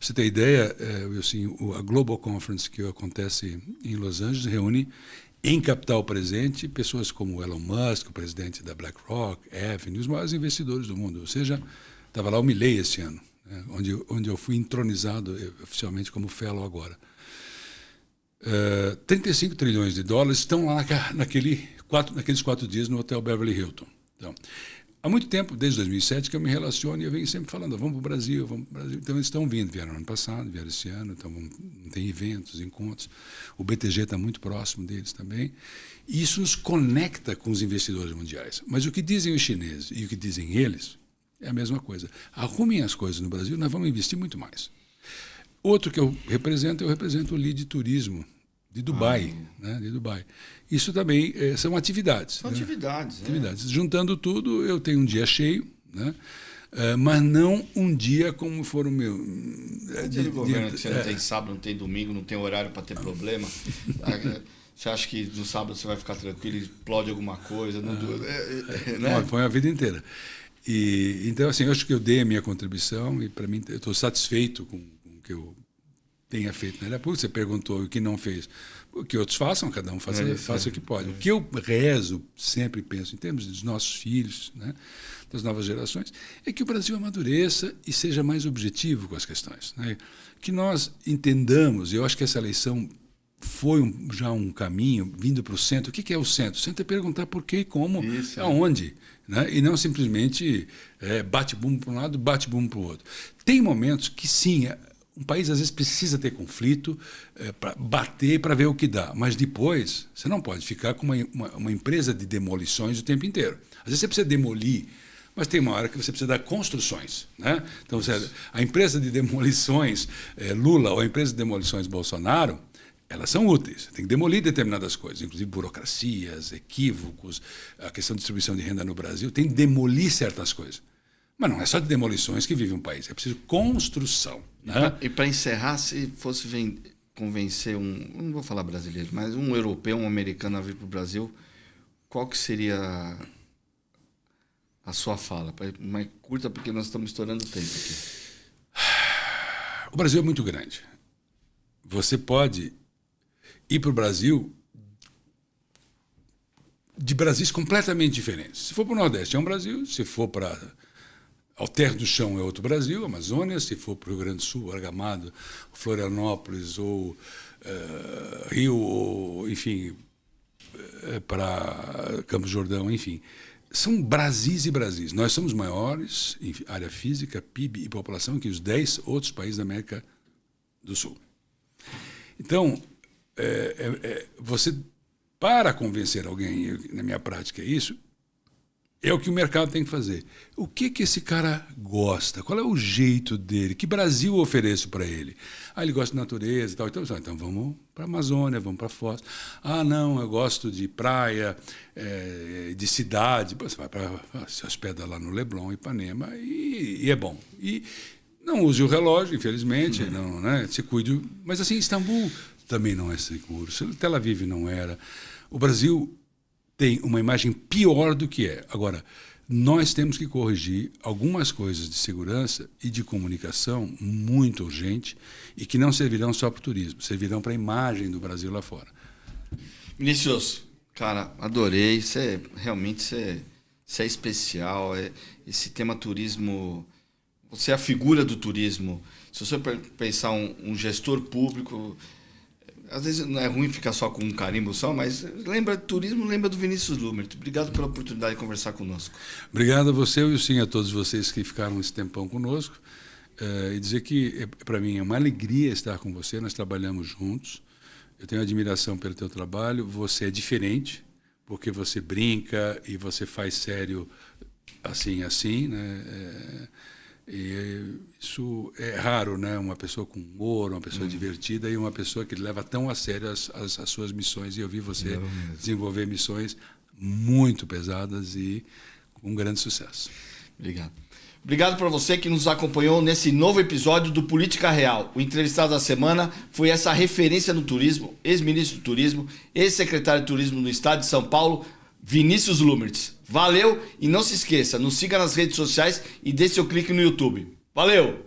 você ter ideia, a Global Conference, que acontece em Los Angeles, reúne em capital presente pessoas como Elon Musk, o presidente da BlackRock, Avenue, os maiores investidores do mundo. Ou seja, estava lá o Milley esse ano, né, onde eu fui entronizado oficialmente como fellow agora. 35 trilhões de dólares estão lá naqueles 4 dias no Hotel Beverly Hilton. Então, há muito tempo, desde 2007, que eu me relaciono e eu venho sempre falando, vamos para o Brasil, vamos para o Brasil. Então, eles estão vindo, vieram ano passado, vieram esse ano, então tem eventos, encontros. O BTG está muito próximo deles também. E isso nos conecta com os investidores mundiais. Mas o que dizem os chineses e o que dizem eles é a mesma coisa. Arrumem as coisas no Brasil, nós vamos investir muito mais. Outro que eu represento o Lead Turismo de Dubai. Né, de Dubai. Isso também são atividades. São atividades. Atividades. Juntando tudo, eu tenho um dia cheio, né, mas não um dia como for o meu. Governo que você não tem sábado, não tem domingo, não tem horário para ter problema. Você acha que no sábado você vai ficar tranquilo e explode alguma coisa? Né? Foi a vida inteira. Então, assim, eu acho que eu dei a minha contribuição e, para mim, eu estou satisfeito com o que eu tenha feito na área pública. Você perguntou o que não fez. O que outros façam, cada um faça o que pode. O que eu rezo, sempre penso, em termos dos nossos filhos, né, das novas gerações, é que o Brasil amadureça e seja mais objetivo com as questões. Né? Que nós entendamos, e eu acho que essa eleição foi já um caminho vindo para o centro. O que é o centro? O centro é perguntar por quê, como, aonde. Né? E não simplesmente bate-bumbo para um lado, bate-bumbo para o outro. Tem momentos que, sim, um país às vezes precisa ter conflito para bater, para ver o que dá. Mas depois, você não pode ficar com uma empresa de demolições o tempo inteiro. Às vezes você precisa demolir, mas tem uma hora que você precisa dar construções. Né? Então, a empresa de demolições Lula ou a empresa de demolições Bolsonaro, elas são úteis. Tem que demolir determinadas coisas, inclusive burocracias, equívocos, a questão de distribuição de renda no Brasil. Tem que demolir certas coisas. Mas não é só de demolições que vive um país, é preciso construção. Né? E para encerrar, se fosse convencer não vou falar brasileiro, mas um europeu, um americano a vir para o Brasil, qual que seria a sua fala? Mais curta, porque nós estamos estourando o tempo aqui. O Brasil é muito grande. Você pode ir para o Brasil de Brasis completamente diferentes. Se for para o Nordeste, é um Brasil. Se for para Alter do Chão, é outro Brasil, Amazônia. Se for para o Rio Grande do Sul, Argamado, Florianópolis, ou Rio, ou, enfim, para Campos do Jordão, enfim. São Brasis e Brasis. Nós somos maiores em área física, PIB e população que os 10 outros países da América do Sul. Então, você, para convencer alguém, na minha prática é isso, é o que o mercado tem que fazer. O que esse cara gosta? Qual é o jeito dele? Que Brasil eu ofereço para ele? Ele gosta de natureza e tal. Então vamos para a Amazônia, vamos para Foz. Não, eu gosto de praia, de cidade. Você vai se hospeda lá no Leblon, Ipanema, e é bom. E não use o relógio, infelizmente, não, né? Se cuide. Mas assim, Istambul também não é seguro. Tel Aviv não era. O Brasil tem uma imagem pior do que é. Agora, nós temos que corrigir algumas coisas de segurança e de comunicação muito urgente e que não servirão só para o turismo, servirão para a imagem do Brasil lá fora. Vinícius, Cara, adorei. Realmente você é especial. Esse tema turismo, você é a figura do turismo. Se você pensar um gestor público, às vezes não é ruim ficar só com um carimbo só, mas lembra de turismo, lembra do Vinícius Lumert. Obrigado pela oportunidade de conversar conosco. Obrigado a você e sim a todos vocês que ficaram esse tempão conosco. E dizer que, para mim, é uma alegria estar com você. Nós trabalhamos juntos. Eu tenho admiração pelo teu trabalho. Você é diferente, porque você brinca e você faz sério assim, né? E isso é raro, né? Uma pessoa com humor, uma pessoa divertida e uma pessoa que leva tão a sério as suas missões. E eu vi você desenvolver missões muito pesadas e com grande sucesso. Obrigado. Obrigado para você que nos acompanhou nesse novo episódio do Política Real. O entrevistado da semana foi essa referência no turismo, ex-ministro do turismo, ex-secretário de turismo no estado de São Paulo, Vinícius Lumert. Valeu e não se esqueça, nos siga nas redes sociais e dê seu clique no YouTube. Valeu!